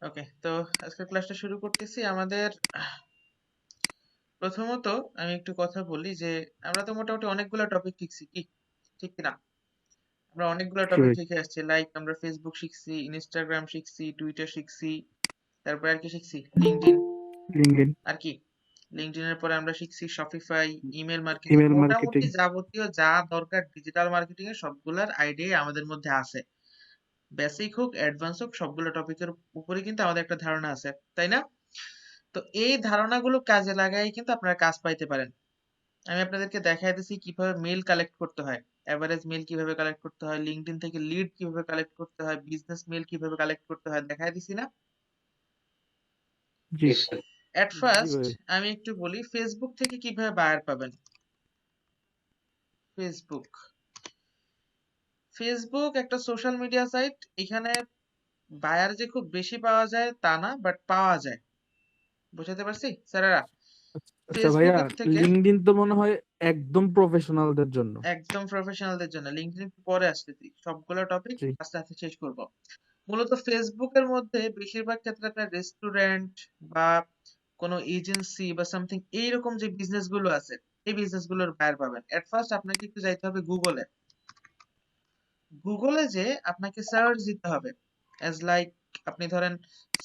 ওকে, তো আজকের ক্লাসটা শুরু করতেছি। আমাদের প্রথমত আমি একটু কথা বলি যে আমরা তো মোটামুটি অনেকগুলো টপিক শিখছি, কি ঠিক কিনা? আমরা অনেকগুলো জি টপিক ভাই। শিখে আসছি, লাইক আমরা ফেসবুক শিখছি, ইনস্টাগ্রাম শিখছি, টুইটার শিখছি, তারপর আর কি শিখছি, লিঙ্কডইন। লিঙ্কডইন, আর কি লিঙ্কডইনের পরে আমরা শিখছি শপিফাই, ইমেল মার্কেটিং, ইমেল মোটামুটি মার্কেটিং। যাবতীয় যা দরকার ডিজিটাল মার্কেটিং এর সবগুলার আইডিয়া আমাদের মধ্যে আছে। বেসিক হোক অ্যাডভান্স হোক সবগুলো টপিকের উপরে কিন্তু আমাদের একটা ধারণা আছে, তাই না? তো এই ধারণাগুলো কাজে লাগাই কিন্তু আপনারা কাজ পাইতে পারেন। আমি আপনাদেরকে দেখাই দিচ্ছি কিভাবে মেল কালেক্ট করতে হয়, এভারেজ মেল কিভাবে কালেক্ট করতে হয়, লিঙ্কডইন থেকে লিড কিভাবে কালেক্ট করতে হয়, বিজনেস মেল কিভাবে কালেক্ট করতে হয়, দেখাই দিছি না? জি Yes, sir. এট জি ফার্স্ট ভাই। আমি একটু বলি ফেসবুক থেকে কিভাবে বায়ার পাবেন। ফেসবুক ফেসবুক একটা সোশ্যাল মিডিয়া সাইট। এখানে বায়ার যে খুব বেশি পাওয়া যায় তা না, বাট পাওয়া যায়। বুঝাতে পারছি স্যারেরা? আচ্ছা ভাইয়া, ফেসবুকের থেকে লিঙ্কডইন তো মনে হয় একদম প্রফেশনালদের জন্য। একদম প্রফেশনালদের জন্য, লিঙ্কডইন একটু পরে আসতেছি, সবগুলো টপিক জি আস্তে আস্তে শেষ করব। মূলত ফেসবুকের মধ্যে বেশিরভাগ ক্ষেত্রে আপনার রেস্টুরেন্ট বা কোনো এজেন্সি বা সামথিং এইরকম যে বিজনেস গুলো আছে, এই বিজনেস গুলোর বায়ার পাবেন। এট ফার্স্ট আপনাকে একটু যাইতে হবে গুগলে। গুগলে যে আপনাকে সার্চ দিতে হবে, অ্যাজ লাইক আপনি ধরেন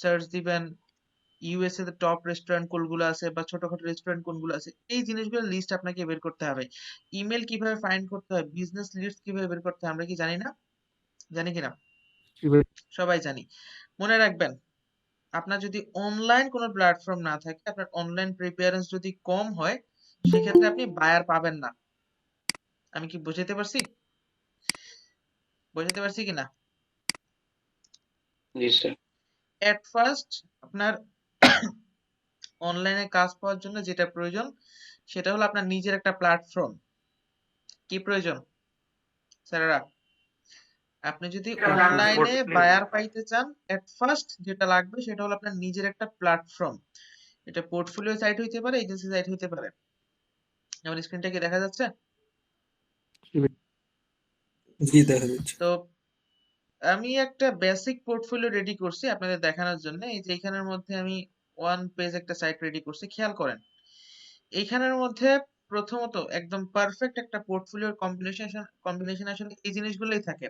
সার্চ দিবেন ইউএসএ তে টপ রেস্টুরেন্ট কোনগুলো আছে বা ছোটখাটো রেস্টুরেন্ট কোনগুলো আছে, এই জিনিসগুলোর লিস্ট আপনাকে বের করতে হবে। ইমেল কিভাবে ফাইন্ড করতে হয়, বিজনেস লিস্ট কিভাবে বের করতে হয় আমরা কি জানি না? জানি কিনা? জি ভাই। সবাই জানি। মনে রাখবেন, আপনার যদি অনলাইন কোনো প্ল্যাটফর্ম না থাকে, আপনার অনলাইন প্রিপারেন্স যদি কম হয়, সেক্ষেত্রে আপনি বায়ার পাবেন না। আমি কি বোঝাতে পারছি? বোঝাতে পারছি কিনা? Yes, sir. এট ফার্স্ট আপনার অনলাইনে কাজ পাওয়ার জন্য যেটা প্রয়োজন সেটা হলো আপনার নিজের একটা প্ল্যাটফর্ম। কি প্রয়োজন স্যারেরা? আপনি যদি অনলাইনে বায়ার পাইতে চান, এট ফার্স্ট যেটা লাগবে সেটা হলো আপনার নিজের একটা প্ল্যাটফর্ম। এটা পোর্টফোলিও সাইট হইতে পারে, এজেন্সি সাইট হইতে পারে। আমার স্ক্রিনটা কি দেখা যাচ্ছে? জি ভাই। জি দেখা যাচ্ছে। তো আমি একটা বেসিক পোর্টফোলিও রেডি করছি আপনাদের দেখানোর জন্য। এই যে এখানের মধ্যে আমি ওয়ান পেজ একটা সাইট রেডি করছি, খেয়াল করেন। এইখানের মধ্যে প্রথমত একদম পারফেক্ট একটা পোর্টফোলিওর কম্বিনেশন কম্বিনেশন আসলে এই জিনিসগুলোই থাকে।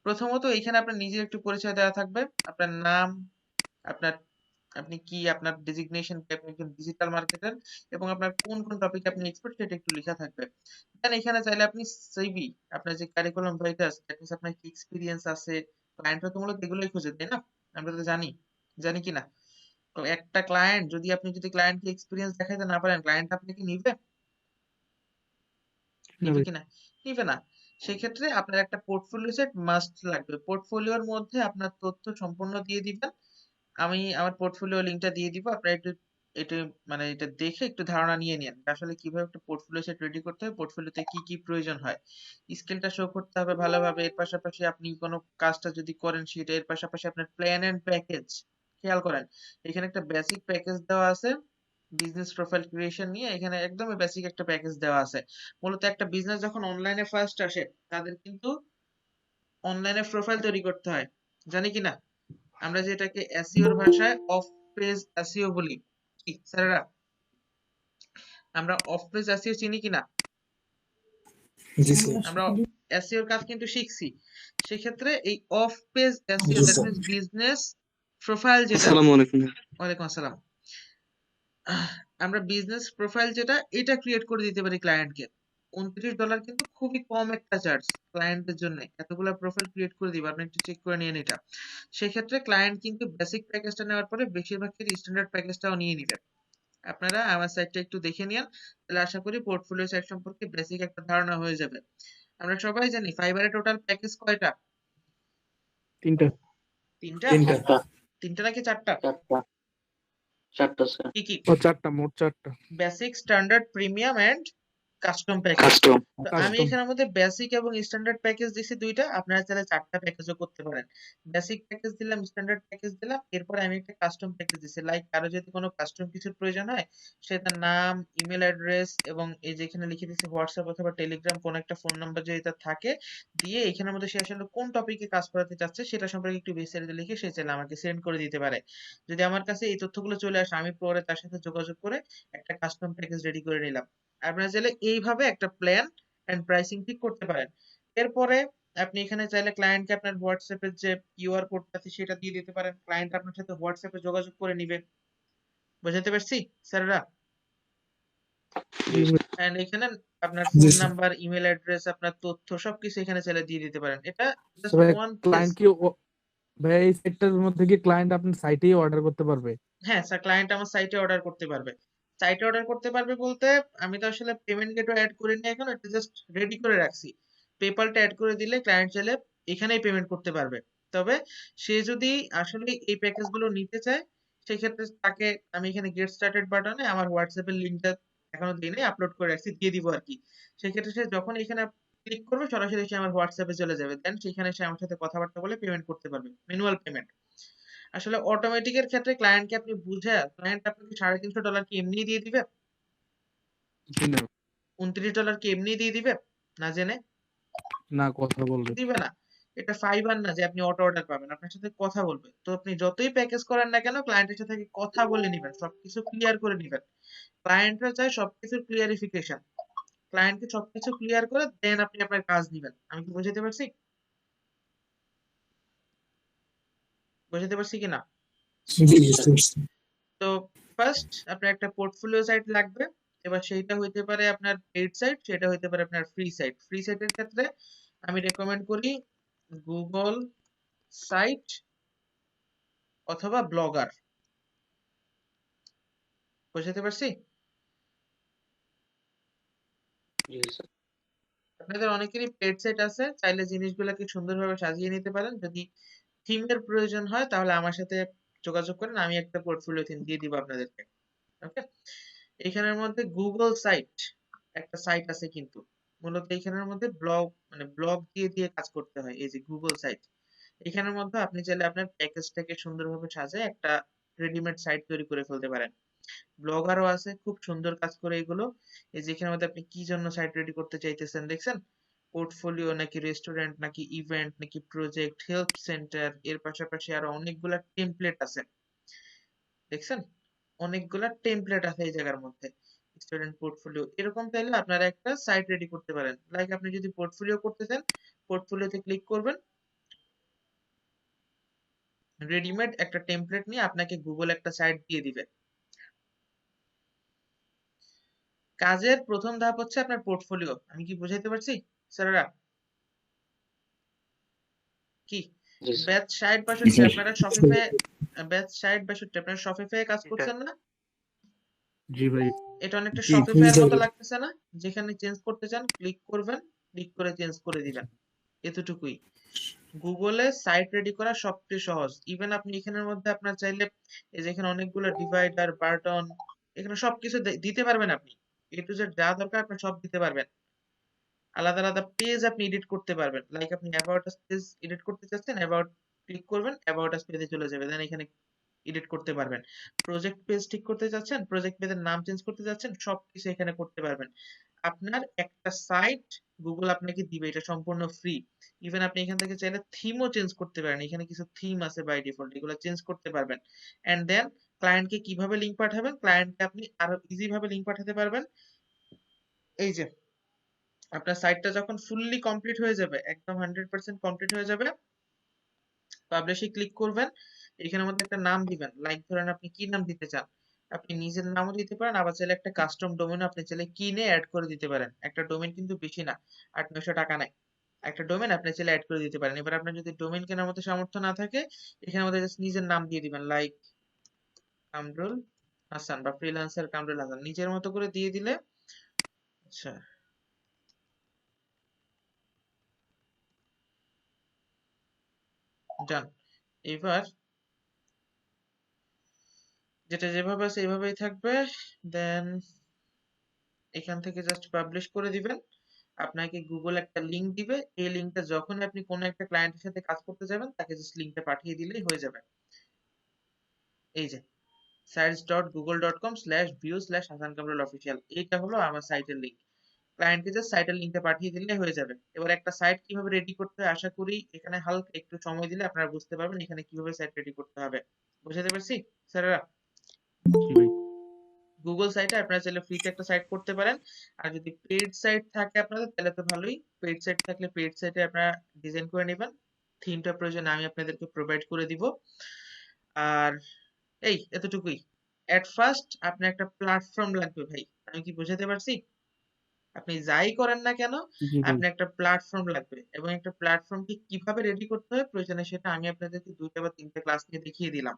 প্রথমত এখানে আপনার নিজের একটু পরিচয় দেওয়া থাকবে, আপনার নাম, আপনার আপনি কি, আপনার ডেজিগনেশন কি, আপনি একজন ডিজিটাল মার্কেটার, এবং আপনার কোন কোন টপিকে আপনি এক্সপার্ট সেটা একটু লেখা থাকবে। দেন এখানে চাইলে আপনি সিভি, আপনার যে কারিকুলাম ভাইটাস, দ্যাট মিন্স আপনার কি এক্সপিরিয়েন্স আছে। ক্লায়েন্টরা তো মূলত এগুলোই খোঁজে, তাই না? আমরা তো জানি, জানি কি না? তো একটা ক্লায়েন্ট যদি ক্লায়েন্টকে এক্সপিরিয়েন্স দেখাইতে না পারেন, ক্লায়েন্ট আপনাকে নিবে? না নিবে ভাই। কিনা? নিবে না। সেক্ষেত্রে আপনার একটা পোর্টফোলিও সেট মাস্ট লাগবে। পোর্টফোলিওর মধ্যে আপনার তথ্য সম্পূর্ণ দিয়ে দিবেন। আমি আমার পোর্টফোলিও লিংকটা দিয়ে দিব। আপনারা একটু এটা মানে এটা দেখে একটু ধারণা নিয়ে নিন আসলে কিভাবে একটা পোর্টফোলিও সেট রেডি করতে হয়, পোর্টফোলিওতে কি কি প্রয়োজন হয়। স্কিলটা শো করতে হবে ভালোভাবে। এর পাশাপাশি আপনি কোনো কাজটা যদি করেন সেটা, এর পাশাপাশি আপনার প্ল্যান এন্ড প্যাকেজ। খেয়াল করেন, এখানে একটা বেসিক প্যাকেজ দেওয়া আছে বিজনেস প্রোফাইল ক্রিয়েশন নিয়ে। এখানে একদমই বেসিক একটা প্যাকেজ দেওয়া আছে। মূলত একটা বিজনেস যখন অনলাইনে ফার্স্ট আসে, তাদের কিন্তু অনলাইনে প্রোফাইল তৈরি করতে হয়, জানি কি না? আমরা যেটাকে এসইওর ভাষায় অফ পেজ এসইও বলি, কি স্যারেরা? আমরা অফ পেজ এসইও চিনি কিনা? জি স্যার। আমরা এসইওর কাজ কিন্তু শিখছি। সেক্ষেত্রে এই of page SEO, G that sir. Means business profile যেটা। আসসালামু আলাইকুম। ওয়ালাইকুম আসসালাম। আমরা বিজনেস প্রোফাইল যেটা, এটা ক্রিয়েট করে দিতে পারি ক্লায়েন্টকে। $29 কিন্তু খুবই কম একটা চার্জ ক্লায়েন্টের জন্য, এতগুলা প্রোফাইল ক্রিয়েট করে দিবে। আপনি একটু চেক করে নিয়ে এটা। সেক্ষেত্রে ক্লায়েন্ট কিন্তু বেসিক প্যাকেজটা নেওয়ার পরে বেশিরভাগ ক্ষেত্রে স্ট্যান্ডার্ড প্যাকেজটাও নিয়ে নিবে। আপনারা আমার সাইটটা একটু দেখে নিন, তাহলে আশা করি পোর্টফোলিও সাইট সম্পর্কে বেসিক একটা ধারণা হয়ে যাবে। আমরা সবাই জানি ফাইবারে টোটাল প্যাকেজ কয়টা? তিনটা। তিনটা? তিনটা। চারটা। তিনটা নাকি চারটা? চারটা। চারটা, স্যার। কি কি? ও চারটা, মোট চারটা। Basic, standard, premium and custom package. তো আমি কাস্টম এখানের মধ্যে বেসিক এবং স্ট্যান্ডার্ড প্যাকেজ দিছি দুইটা, আপনারা চাইলে 4টা প্যাকেজও করতে পারেন। বেসিক প্যাকেজ দিলাম, স্ট্যান্ডার্ড প্যাকেজ দিলাম, এরপরে আমি একটা কাস্টম প্যাকেজ দিছি। লাইক কারো যদি কোনো কাস্টম কিছুর প্রয়োজন হয়, সে তার নাম, ইমেল অ্যাড্রেস এবং এই যে এখানে লিখে দিয়েছি হোয়াটসঅ্যাপ অথবা টেলিগ্রাম কোন একটা ফোন নাম্বার যদি তার থাকে দিয়ে এখানের মধ্যে সে আসলে কোন টপিকে কাজ করাতে চাচ্ছে সেটা সম্পর্কে একটু বিস্তারিত লিখে সে চাইলে আমাকে সেন্ড করে দিতে পারে। যদি আমার কাছে এই তথ্যগুলো চলে আসে, আমি পরে তার সাথে যোগাযোগ করে একটা কাস্টম প্যাকেজ রেডি করে নিলাম। আপনারা চাইলে এইভাবে একটা প্ল্যান এন্ড প্রাইসিং ঠিক করতে পারেন। এরপরে আপনি এখানে চাইলে ক্লায়েন্টকে আপনার হোয়াটসঅ্যাপের যে কিউআর কোডটা আছে সেটা দিয়ে দিতে পারেন, ক্লায়েন্ট আপনার সাথে হোয়াটসঅ্যাপে যোগাযোগ করে নিবে। বুঝাতে পারছি স্যাররা? জি ভাই। এন্ড এখানে আপনার G phone sir. Number, email address, আপনার তথ্য সবকিছু এখানে চাইলে দিয়ে দিতে পারেন। এটা আচ্ছা জাস্ট ভাই, ওয়ান পেজ। ক্লায়েন্ট কি ভাই এই সেক্টরের মধ্যে কি ক্লায়েন্ট আপনার সাইটেই অর্ডার করতে পারবে? হ্যাঁ স্যার, ক্লায়েন্ট আমার সাইটে অর্ডার করতে পারবে। সাইটে অর্ডার করতে পারবে বলতে আমি তো আসলে পেমেন্ট গেটওয়ে অ্যাড করিনি এখন, এটা জাস্ট রেডি করে রাখছি। পেপালটা অ্যাড করে দিলে ক্লায়েন্ট চাইলে এখানেই পেমেন্ট করতে পারবে। তবে সে যদি আসলে এই প্যাকেজগুলো নিতে চায় সেক্ষেত্রে তাকে আমি এখানে গেট স্টার্টেড বাটনে আমার হোয়াটসঅ্যাপের লিঙ্কটা এখনো দিই নাই, আপলোড করে রাখছি, দিয়ে দিব আর কি। সেক্ষেত্রে সে যখন এখানে ক্লিক করবে সরাসরি সে আমার হোয়াটসঅ্যাপে চলে যাবে, দেন সেখানে সে আমার সাথে কথাবার্তা বলে পেমেন্ট করতে পারবে, ম্যানুয়াল পেমেন্ট। আসলে অটোমেটিকের ক্ষেত্রে ক্লায়েন্টকে আপনি বুঝে ক্লায়েন্ট আপনাকে $350 কি এমনি দিয়ে দিবে? জি না, $29 কি এমনি দিয়ে দিবে না জেনে? না কথা বলবে। দিবে না। এটা ফাইবার না যে আপনি অটো অর্ডার পাবেন, আপনার সাথে কথা বলবে। তো আপনি যতই প্যাকেজ করেন না কেন ক্লায়েন্টের সাথে আগে কথা বলে নিবেন, সবকিছু ক্লিয়ার করে নিবেন। ক্লায়েন্টরা চায় সবকিছুর ক্লিয়ারিফিকেশন। ক্লায়েন্টকে সবকিছু ক্লিয়ার করে দেন আপনি আপনার কাজ নিবেন। আমি কি বোঝাতে পারছি? বোঝাতে পারছি কিনা? জি বুঝতে পারছি। তো ফার্স্ট আপনার একটা পোর্টফোলিও সাইট লাগবে। এবার সেইটা হইতে পারে আপনার পেইড সাইট, সেটা হইতে পারে আপনার ফ্রি সাইট। ফ্রি সাইটের ক্ষেত্রে আমি রেকমেন্ড করি গুগল সাইট অথবা ব্লগার। বুঝাতে পারছি? আপনাদের অনেকেরই পেইড সাইট আছে, চাইলে জিনিসগুলোকে সুন্দরভাবে সাজিয়ে নিতে পারেন। যদি থিমের প্রয়োজন হয় তাহলে আমার সাথে যোগাযোগ করেন, আমি একটা পোর্টফোলিও থিম দিয়ে দিব আপনাদেরকে। ওকে, এখানের মধ্যে গুগল সাইট একটা সাইট আছে কিন্তু মূলত এখানের মধ্যে ব্লগ মানে ব্লগ দিয়ে দিয়ে কাজ করতে হয়। এই যে গুগল সাইট, এখানের মধ্যে আপনি চাইলে আপনার প্যাকেজটাকে সুন্দরভাবে সাজায় একটা রেডিমেড সাইট তৈরি করে ফেলতে পারেন। ব্লগারও আছে, খুব সুন্দর কাজ করে এগুলো। এই যে এখানের মধ্যে আপনি কি জন্য সাইট রেডি করতে চাইতেছেন দেখছেন, পোর্টফোলিও নাকি রেস্টুরেন্ট নাকি ইভেন্ট নাকি প্রজেক্ট, হেল্প সেন্টার, এর পাশাপাশি আরো অনেকগুলা টেমপ্লেট আছে দেখছেন, অনেকগুলা টেমপ্লেট আছে এই জায়গার মধ্যে। স্টুডেন্ট পোর্টফোলিও এরকম চাইলে আপনারা একটা সাইট রেডি করতে পারেন। লাইক আপনি যদি পোর্টফোলিও করতে চান, পোর্টফোলিওতে ক্লিক করবেন, রেডিমেড একটা টেমপ্লেট নিয়ে আপনাকে গুগল একটা সাইট দিয়ে দিবে। কাজের প্রথম ধাপ হচ্ছে আপনার পোর্টফোলিও। আমি কি বুঝাইতে পারছি স্যারেরা? কি ব্যাচ 60-62 আপনারা শপিফাই, ব্যাচ 60-62 আপনারা শপিফাই কাজ করছেন না? জি ভাই। এটা অনেকটা জি শপিফাই এর বুঝতে মতো পারছি। লাগতেছে না? যেখানে চেঞ্জ করতে চান ক্লিক করবেন, ক্লিক করে চেঞ্জ করে দিবেন, এতটুকুই। গুগলে সাইট রেডি করা সবচেয়ে সহজ। ইভেন আপনি এখানের মধ্যে আপনার চাইলে এই যে এখানে অনেকগুলো ডিভাইডার, বাটন, এখানে সবকিছু দিতে পারবেন আপনি। এ টু জেড যা দরকার আপনি সব দিতে পারবেন। আলাদা আলাদা পেজ আপনি এডিট করতে পারবেন। লাইক আপনি অ্যাবাউট আস পেজ এডিট করতে চাচ্ছেন, অ্যাবাউট ক্লিক করবেন, অ্যাবাউট আস পেজে চলে যাবে। দেন এখানে এডিট করতে পারবেন। প্রজেক্ট পেজ ঠিক করতে চাচ্ছেন, প্রজেক্ট পেজের নাম চেঞ্জ করতে চাচ্ছেন, সবকিছু এখানে করতে পারবেন। আপনার একটা সাইট গুগল আপনাকে দিবে, এটা সম্পূর্ণ ফ্রি। ইভেন আপনি এখান থেকে চাইলে থিমও চেঞ্জ করতে পারেন, এখানে কিছু থিম আছে বাই ডিফল্ট, এগুলো চেঞ্জ করতে পারবেন। এন্ড দেন ক্লায়েন্টকে কিভাবে লিংক পাঠাবেন, ক্লায়েন্টকে আপনি আরো ইজি ভাবে লিংক পাঠাতে পারবেন। এই যে আপনার সাইটটা যখন ফুললি কমপ্লিট হয়ে যাবে, একদম 100% কমপ্লিট হয়ে যাবে, পাবলিশে ক্লিক করবেন, এখানের মধ্যে একটা নাম দিবেন। লাইক ধরেন আপনি কি নাম দিতে চান, আপনি নিজের নামও দিতে পারেন, আবার চাইলে একটা কাস্টম ডোমেনও আপনি চাইলে কিনে অ্যাড করে দিতে পারেন। একটা ডোমেন কিন্তু বেশি না, 800-900 টাকা নেয়। একটা ডোমেন আপনি চাইলে অ্যাড করে দিতে পারেন। এবার আপনার যদি ডোমেন কেনার মতো সামর্থ্য না থাকে, এখানের মধ্যে জাস্ট নিজের নাম দিয়ে দিবেন, লাইক কামরুল হাসান বা ফ্রিল্যান্সার কামরুল হাসান, নিজের মতো করে দিয়ে দিলে আচ্ছা ডান। এবার যেটা যেভাবে আছে এইভাবেই থাকবে। দেন এখান থেকে জাস্ট পাবলিশ করে দিবেন। আপনাকে গুগল একটা লিংক দিবে, এই লিংকটা যখন আপনি কোনো একটা ক্লায়েন্টের সাথে কাজ করতে যাবেন তাকে জাস্ট লিংকটা পাঠিয়ে দিলেই হয়ে যাবে। এই যে sites.google.com/view/hasankamrulofficial, এইটা হলো আমার সাইটের লিংক। ক্লায়েন্টকে জাস্ট সাইটের লিংকটা পাঠিয়ে দিলে হয়ে যাবে। এবার একটা সাইট কিভাবে রেডি করতে হয় আশা করি এখানে হালকা একটু সময় দিলে আপনারা বুঝতে পারবেন এখানে কিভাবে সাইট রেডি করতে হবে। বুঝাতে পারছি স্যারেরা? জি ভাই। গুগল সাইটে আপনারা চাইলে ফ্রিতে একটা সাইট করতে পারেন, আর যদি পেইড সাইট থাকে আপনাদের তাহলে তো ভালোই। পেইড সাইট থাকলে পেইড সাইটে আপনারা ডিজাইন করে নেবেন, থিমটা প্রয়োজনে আমি আপনাদেরকে প্রোভাইড করে দিব। আর এই এতটুকুই। এট ফার্স্ট আপনার একটা প্ল্যাটফর্ম লাগবে ভাই, আমি কি বোঝাতে পারছি? আপনি যাই করেন না কেন জি ভাই। আপনার একটা প্ল্যাটফর্ম লাগবে, এবং একটা প্ল্যাটফর্মকে কিভাবে রেডি করতে হয় প্রয়োজনে সেটা আমি আপনাদেরকে 2টা বা 3টা ক্লাস নিয়ে দেখিয়ে দিলাম,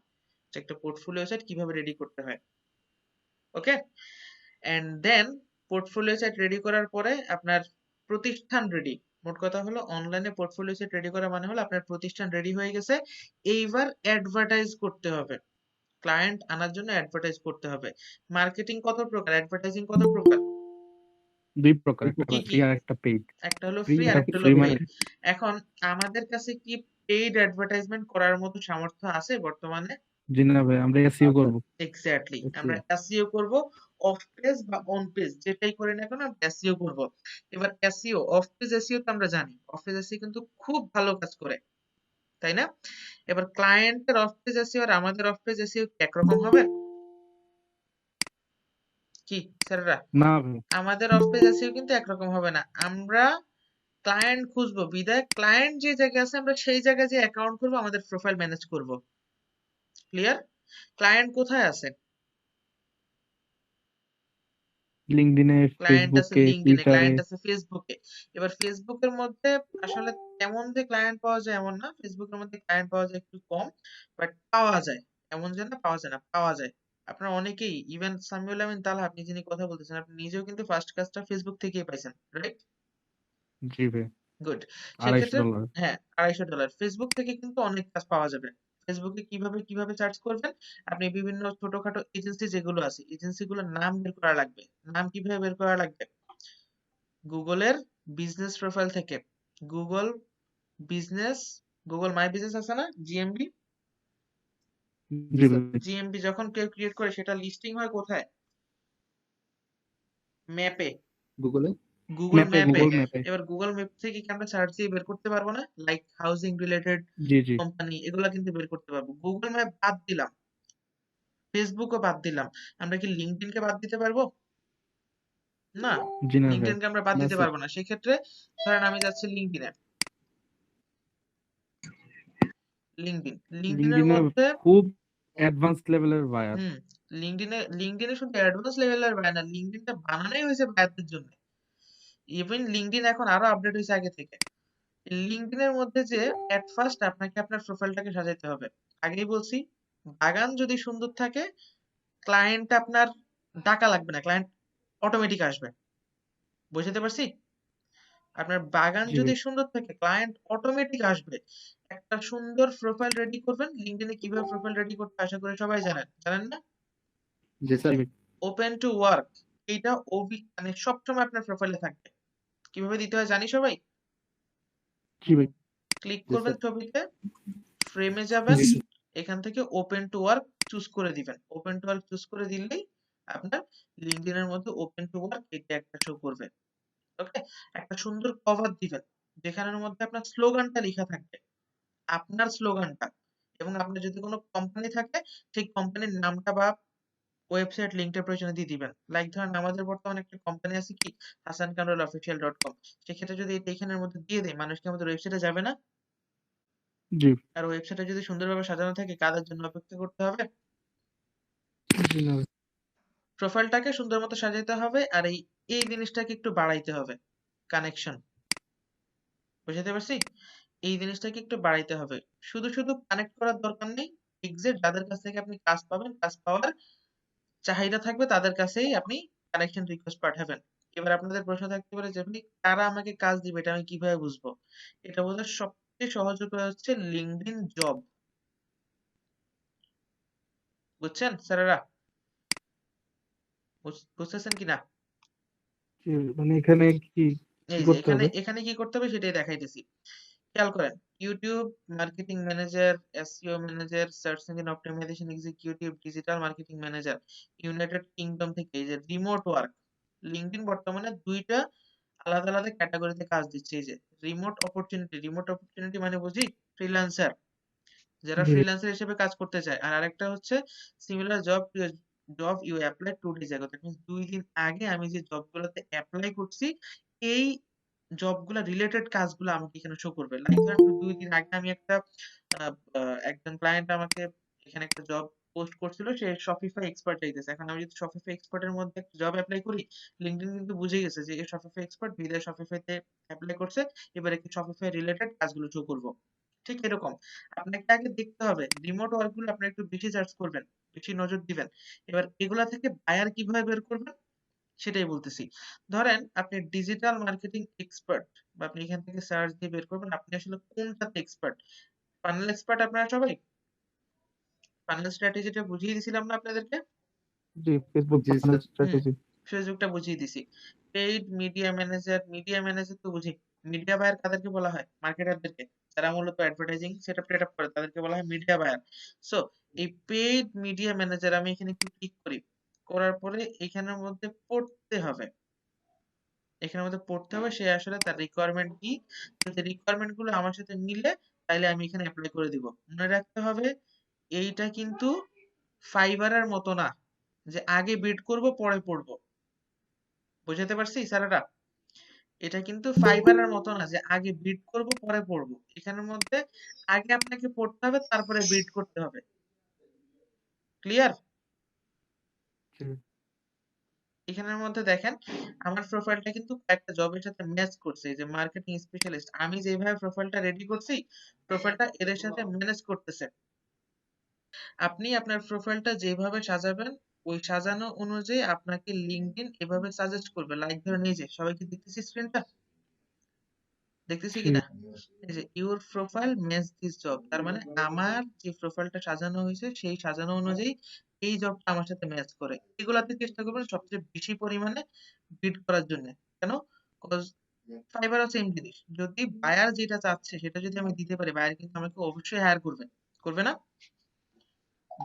যে একটা পোর্টফোলিও সাইট কিভাবে রেডি করতে হয়। Okay, and then portfolio site ready করার পরে আপনার প্রতিষ্ঠান রেডি। মোট কথা হলো অনলাইনে পোর্টফোলিও সাইট রেডি করা মানে হলো আপনার প্রতিষ্ঠান রেডি হয়ে গেছে, এইবার অ্যাডভার্টাইজ করতে হবে, ক্লায়েন্ট আনার জন্য অ্যাডভার্টাইজ করতে হবে। মার্কেটিং কত প্রকার, অ্যাডভার্টাইজিং কত প্রকার? 2 প্রকার, একটা কি ফ্রি কি? আর একটা পেইড। একটা হলো ফ্রি ফ্রি আর এটা একটা হলো ফ্রি পেইড। মানে এখন আমাদের কাছে কি পেইড অ্যাডভার্টাইজমেন্ট করার মতো সামর্থ্য আছে বর্তমানে? জি না ভাই, আমরা এসইও করব। এক্স্যাক্টলি, আমরা এসইও। এসইও করব। অফ পেজ বা অন পেজ যেটাই করি না কেন আমরা এসইও করব। এবার এসইও, অফ পেজ এসইও তো আমরা জানি, অফ পেজ এসইও কিন্তু খুব ভালো কাজ করে, তাই না? এবার ক্লায়েন্টের অফ পেজ এসইও আর আমাদের অফ পেজ এসইও কি একরকম হবে? কি স্যাররা? না ভাই। আমাদের অফ পেজ এসইও কিন্তু একরকম হবে না। আমরা ক্লায়েন্ট খুঁজবো বিধায় ক্লায়েন্ট যে জায়গায় আছে আমরা সেই জায়গায় যে অ্যাকাউন্ট করব, আমাদের প্রোফাইল ম্যানেজ করব। ক্লিয়ার? ক্লায়েন্ট কোথায় আছে? লিঙ্কডইনে, ক্লায়েন্ট আছে ফেসবুকে, লিঙ্কডইনে, টুইটারে। ক্লায়েন্ট আছে ফেসবুকে। এবার ফেসবুকের মধ্যে আসলে তেমন যে ক্লায়েন্ট পাওয়া যায় এমন না, ফেসবুকের মধ্যে ক্লায়েন্ট পাওয়া যায় একটু কম, বাট পাওয়া যায়। এমন যে না পাওয়া যায় না, পাওয়া যায়। আপনারা অনেকেই, ইভেন সামিউল আমিন তালহা, আপনি যিনি কথা বলতেছেন আপনি নিজেও কিন্তু ফার্স্ট কাজটা ফেসবুক থেকেই পাইছেন, রাইট? জি ভাই। গুড। সেক্ষেত্রে $250। হ্যাঁ, $250 ফেসবুক থেকে কিন্তু অনেক কাজ পাওয়া যাবে। ফেসবুকে কিভাবে সার্চ করবেন? আপনি বিভিন্ন ছোটখাটো এজেন্সি যেগুলো আছে এজেন্সিগুলোর নাম বের করা লাগবে। নাম কিভাবে বের করা লাগবে? গুগলের বিজনেস প্রোফাইল থেকে, Google business, Google my business আছে না, জিএমবি? জি ভাই। জিএমবি যখন কেউ ক্রিয়েট করে সেটা লিস্টিং হয় কোথায়? ম্যাপে, গুগলে গুগল ম্যাপে, ম্যাপে। গুগল ম্যাপে। এবার গুগল ম্যাপ থেকে কি আমরা সার্চ দিয়ে বের করতে পারবো না? লাইক হাউজিং রিলেটেড জি, জি। কোম্পানি, এগুলা কিন্তু বের করতে পারবো। গুগল ম্যাপ বাদ দিলাম, ফেসবুকও বাদ দিলাম, আমরা কি লিঙ্কডইন কে বাদ দিতে পারবো? না, জি না ভাই। লিঙ্কডইন কে আমরা বাদ না দিতে স্যার। পারবো না। সেক্ষেত্রে ধরেন আমি যাচ্ছি লিঙ্কডইনে, লিঙ্কডইনের লিঙ্কডইনে মধ্যে খুব অ্যাডভান্স লেভেলের বায়ার। হুম, লিঙ্কডইনে শুধু অ্যাডভান্স লেভেলের বায়ার না, লিঙ্কডইনটা বানানোই হয়েছে বায়ারদের জন্য। ইভেন লিঙ্কডইন এখন আরো আপডেট হয়েছে আগে থেকে। লিঙ্কডইনের মধ্যে যে এট ফার্স্ট আপনাকে আপনার প্রোফাইলটাকে সাজাইতে হবে। আগেই বলছি, বাগান যদি সুন্দর থাকে ক্লায়েন্ট আপনার ডাকা লাগবে না, ক্লায়েন্ট অটোমেটিক আসবে। বুঝতে পারছি? আপনার বাগান জি যদি ভাই। সুন্দর থাকে ক্লায়েন্ট অটোমেটিক আসবে। একটা সুন্দর প্রোফাইল রেডি করবেন। লিঙ্কডইনে কিভাবে প্রোফাইল রেডি করতে আশা করি সবাই জানেন, জানেন না? জি স্যার। জি ভাই। ওপেন টু ওয়ার্ক, এইটা মানে সবসময় আপনার প্রোফাইলে থাকবে। কিভাবে দিতে হয় জানি সবাই? জি ভাই। ক্লিক জি করবেন স্যার। ছবিতে, ফ্রেমে যাবেন, জি স্যার। এখান থেকে ওপেন টু ওয়ার্ক চুজ করে দিবেন। ওপেন টু ওয়ার্ক চুজ করে দিলেই আপনার লিঙ্কডইন এর মধ্যে ওপেন টু ওয়ার্ক এটা একটা শো করবে। ওকে, একটা সুন্দর কভার দিবেন যেখানের মধ্যে আপনার স্লোগানটা লেখা থাকবে, আপনার স্লোগানটা, এবং আপনার যদি কোনো কোম্পানি থাকে সেই কোম্পানির নামটা বা ওয়েবসাইট লিংকটা প্রয়োজনে দিয়ে দিবেন। লাইক ধরেন আমাদের বর্তমানে একটা কোম্পানি আছে কি, hasankamrulofficial.com, সেক্ষেত্রে যদি এটা এখানের মধ্যে দিয়ে দেই মানুষ কি আমাদের ওয়েবসাইটে যাবে না? জি। আর ওয়েবসাইটে যদি সুন্দরভাবে সাজানো থাকে কাদের জন্য অপেক্ষা করতে হবে? জি না ভাই। প্রোফাইলটাকে সুন্দর মতো সাজাইতে হবে, আর এই জিনিসটাকে একটু বাড়াইতে হবে, কানেকশন। বুঝতে পারছি? এই জিনিসটাকে একটু বাড়াইতে হবে। শুধু কানেক্ট করার দরকার নেই। এক্সাক্ট যাদের কাছ থেকে আপনি কাজ পাবেন, কাজ পাওয়ার চাহিদা থাকবে তাদের কাছেই আপনি কানেকশন রিকোয়েস্ট পাঠাবেন। এবার আপনাদের প্রশ্ন থাকতে পারে যে ভাই কারা আমাকে কাজ দিবে এটা আমি কিভাবে বুঝবো? এটা বোঝার সবচেয়ে সহজ উপায় হচ্ছে লিঙ্কডইন জব। বুঝছেন স্যারেরা? বুঝতেছেন কিনা? মানে এখানে কি এই যে করতে এখানে হবে? এখানে কি করতে হবে সেটাই দেখাইতেছি। খেয়াল করেন, YouTube marketing manager, SEO manager, search engine optimisation executive, digital marketing manager, United Kingdom থেকে। এই যে রিমোট ওয়ার্ক, লিঙ্কডইন বর্তমানে দুইটা আলাদা আলাদা ক্যাটাগরিতে কাজ দিচ্ছে। এই যে রিমোট অপরচুনিটি মানে বুঝি ফ্রিল্যান্সার, যারা জি ফ্রিল্যান্সার হিসেবে কাজ করতে চায়। আর আরেকটা হচ্ছে similar job you apply 2 days ago. That means 2 দিন আগে আমি যে জবগুলোতে এপ্লাই করছি, এই জবগুলা রিলেটেড কাজগুলো আমাকে এখানে শো করবে। লাইক ধরেন 2 দিন আগে আমি একটা আ আ একজন ক্লায়েন্ট আমাকে এখানে একটা জব পোস্ট করছিল, সে Shopify এক্সপার্ট চাইতেছে। এখন আমি যদি Shopify এক্সপার্ট এর মধ্যে একটা জব এপ্লাই করি, LinkedIn কিন্তু বুঝে গেছে যে এ Shopify এক্সপার্ট, বিধায় Shopify তে এপ্লাই করছে। এবার একে Shopify রিলেটেড কাজগুলো শো করব। ঠিক এরকম। আপনাকে আগে দেখতে হবে রিমোট ওয়ার্ক গুলো আপনি একটু বেশি সার্চ করবেন, বেশি নজর দিবেন। এবার এগুলা থেকে বায়ার কিভাবে বের করবেন সেটাই বলতেছি। ধরেন আপনি ডিজিটাল মার্কেটিং এক্সপার্ট, বা আপনি এখান থেকে সার্চ দিয়ে বের করবেন আপনি আসলে কোনটাতে এক্সপার্ট। ফানেল এক্সপার্ট আপনারা সবাই? ফানেল স্ট্র্যাটেজিটা বুঝিয়ে দিছিলাম না আপনাদেরকে? জি ফেসবুক জি পার্সোনাল স্যার। হুম, স্ট্র্যাটেজি। ফেসবুকটা বুঝিয়ে দিছি। পেইড মিডিয়া ম্যানেজার তো বুঝি। মিডিয়া বায়ার কাদেরকে বলা হয়? মার্কেটারদেরকে। যারা মূলত অ্যাডভার্টাইজিং সেটআপ করে তাদেরকে বলা হয় মিডিয়া বায়ার। সো এই পেইড মিডিয়া ম্যানেজার আমি এখানে একটু ক্লিক করি। করার পরে এখানের মধ্যে পড়তে হবে। এখানের মধ্যে পড়তে হবে সে আসলে তার রিকোয়ারমেন্ট কি। যদি রিকোয়ারমেন্ট গুলো আমার সাথে মিলে তাইলে আমি এখানে এপ্লাই করে দিব। মনে রাখতে হবে এইটা কিন্তু ফাইবারের মতো না যে আগে বিড করব পরে পড়বো। বুঝাতে পারছি স্যারেরা? এটা কিন্তু ফাইবারের মতো না যে আগে বিড করব পরে পড়বো। এখানের মধ্যে আগে আপনাকে পড়তে হবে তারপরে বিড করতে হবে। ক্লিয়ার? জি এখানের মধ্যে দেখেন আমার প্রোফাইলটা কিন্তু কয়েকটা জবের সাথে ম্যাচ করছে। এই যে মার্কেটিং স্পেশালিস্ট, আমি যেভাবে প্রোফাইলটা রেডি করছি, প্রোফাইলটা এদের সাথে ম্যানেজ করতেছে। আপনি আপনার প্রোফাইলটা যেভাবে সাজাবেন, ওই সাজানো অনুযায়ী আপনাকে লিঙ্কডইন এভাবে সাজেস্ট করবে। লাইক ধরেন এই যে সবাই কি দেখতেছি স্ক্রিনটা? দেখতেছি জি কিনা? এই যে your profile match this job, তার মানে আমার যে প্রোফাইলটা সাজানো হয়েছে সেই সাজানো অনুযায়ী এই জবটা আমার সাথে ম্যাচ করে। এগুলাতে চেষ্টা করবেন সবচেয়ে বেশি পরিমাণে বিড করার জন্য। কেন? কজ ফাইবারও সেম জিনিস। যদি বায়ার যেটা চাচ্ছে সেটা যদি আমি দিতে পারি, বায়ার কিন্তু আমাকে অবশ্যই হায়ার করবে। করবে না?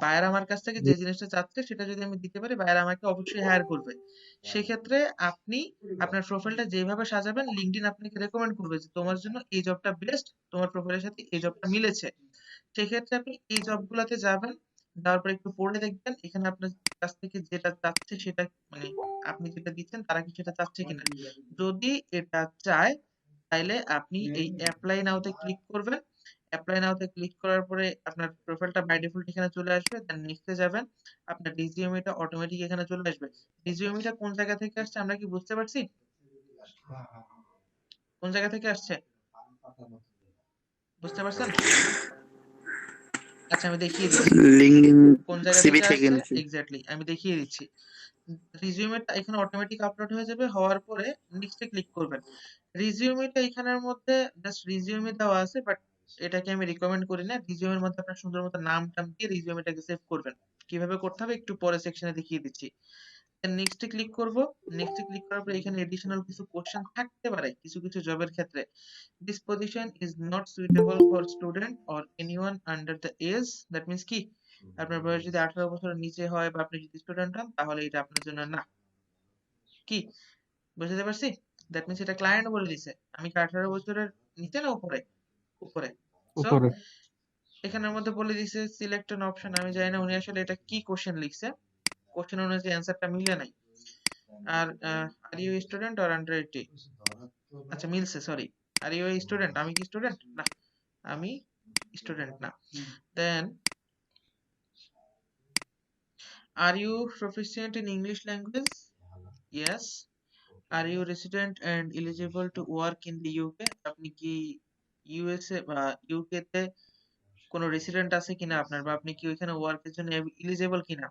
বায়ার আমার কাছ থেকে জি যে জিনিসটা চাচ্ছে সেটা যদি আমি দিতে পারি, বায়ার আমাকে অবশ্যই হায়ার করবে। সেক্ষেত্রে আপনি আপনার প্রোফাইলটা যেভাবে সাজাবেন, লিঙ্কডইন আপনাকে রেকমেন্ড করবে যে তোমার জন্য এই জবটা বেস্ট, তোমার প্রোফাইলের সাথে এই জবটা মিলেছে। সেক্ষেত্রে আপনি এই জবগুলাতে যাবেন, যাওয়ার পরে একটু পড়ে দেখবেন এখানে আপনার কাছ থেকে যেটা চাচ্ছে সেটা, মানে আপনি যেটা দিচ্ছেন তারা কি সেটা চাচ্ছে কিনা। যদি এটা চায় তাইলে আপনি এই অ্যাপ্লাই নাও তে ক্লিক করবেন। অ্যাপ্লাই নাও তে ক্লিক করার পরে আপনার প্রোফাইলটা বাই ডিফল্ট এখানে চলে আসবে। দেন নেক্সট এ যাবেন। আপনার রিজিউমিটা অটোমেটিক এখানে চলে আসবে। রিজিউমিটা কোন জায়গা থেকে আসছে আমরা কি বুঝতে পারছি? কোন জায়গা থেকে আসছে? বুঝতে পারছেন? আচ্ছা আমি দেখিয়ে দিচ্ছি। লিঙ্কডইন কোন জায়গা সিভি থেকে থেকে আসছে নিছি। এক্স্যাক্টলি আমি দেখিয়ে দিচ্ছি। রিজিউমিটা এখানে অটোমেটিক আপলোড হয়ে যাবে। হওয়ার পরে নেক্সট এ ক্লিক করবেন। রিজিউমিটা এখানের মধ্যে জাস্ট রিজিউমি দেওয়া আছে, বাট এটাকে আমি রিকমেন্ড করি না। রিজিউমের মধ্যে আপনার সুন্দর মতো নাম-টাম দিয়ে রিজিউমিটাকে সেভ করবেন। কিভাবে করতে হবে একটু পরে সেকশনে দেখিয়ে দিচ্ছি। নেক্সট এ ক্লিক করব। নেক্সট এ ক্লিক করার পরে এখানে এডিশনাল কিছু কোশ্চেন থাকতে পারে কিছু কিছু জবের ক্ষেত্রে। This position is not suitable for student or anyone under the age. That means কি আপনার বয়স যদি 18 বছরের নিচে হয় বা আপনি যদি স্টুডেন্ট হন তাহলে এটা আপনার জন্য না। কি বুঝতে পারছি? দ্যাট মিন্স এটা ক্লায়েন্ট বলে দিছে আমি কি 18 বছরের নিচে না উপরে? উপরে। সো উপরে। এখানের মধ্যে বলে দিছে সিলেক্ট অ্যান অপশন। আমি জানি না উনি আসলে এটা কি কোশ্চেন লিখছে, কোশ্চেন অনুযায়ী অ্যান্সারটা মিলে নাই। আর are you student or under 18? আচ্ছা মিলছে, সরি। R you student? আমি কি স্টুডেন্ট? না, আমি স্টুডেন্ট না। Then are you proficient in English language? Yes. Are you resident and eligible to work in the UK? আপনি কি ইউএসএ বা ইউকে তে কোনো রেসিডেন্ট আছে কিনা আপনার, বা আপনি কি ওইখানে ওয়ার্কের জন্য এলিজেবল কিনা।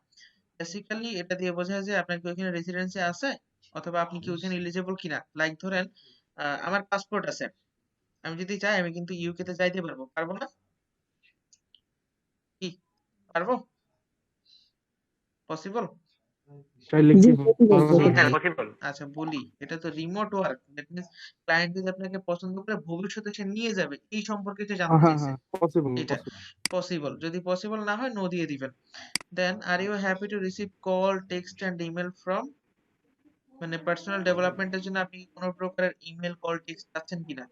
বেসিক্যালি এটা দিয়ে বোঝায় যে আপনার কি ওইখানে রেসিডেন্সি আছে অথবা আপনি কি ওইখানে এলিজেবল কিনা। লাইক ধরেন আমার পাসপোর্ট আছে, আমি যদি চাই আমি কিন্তু ইউকে তে যাইতে পারবো, পারবো না? কি পারবো? পসিবল? চাইলে কি করা possible যাবে? পসিবল। আচ্ছা বলি, এটা তো remote work, that means client যদি আপনাকে পছন্দ করে ভবিষ্যতে সে নিয়ে যাবে এই সম্পর্কে সে জানতে হ্যাঁ, চাইছে। হ্যাঁ, পসিবল, এটা পসিবল, যদি পসিবল না হয় নো দিয়ে দিবেন। Then are you happy to receive call, text and email from, মানে পার্সোনাল ডেভেলপমেন্টের জন্য আপনি কোনো প্রকারের ইমেল, কল, টেক্সট পাচ্ছেন কিনা?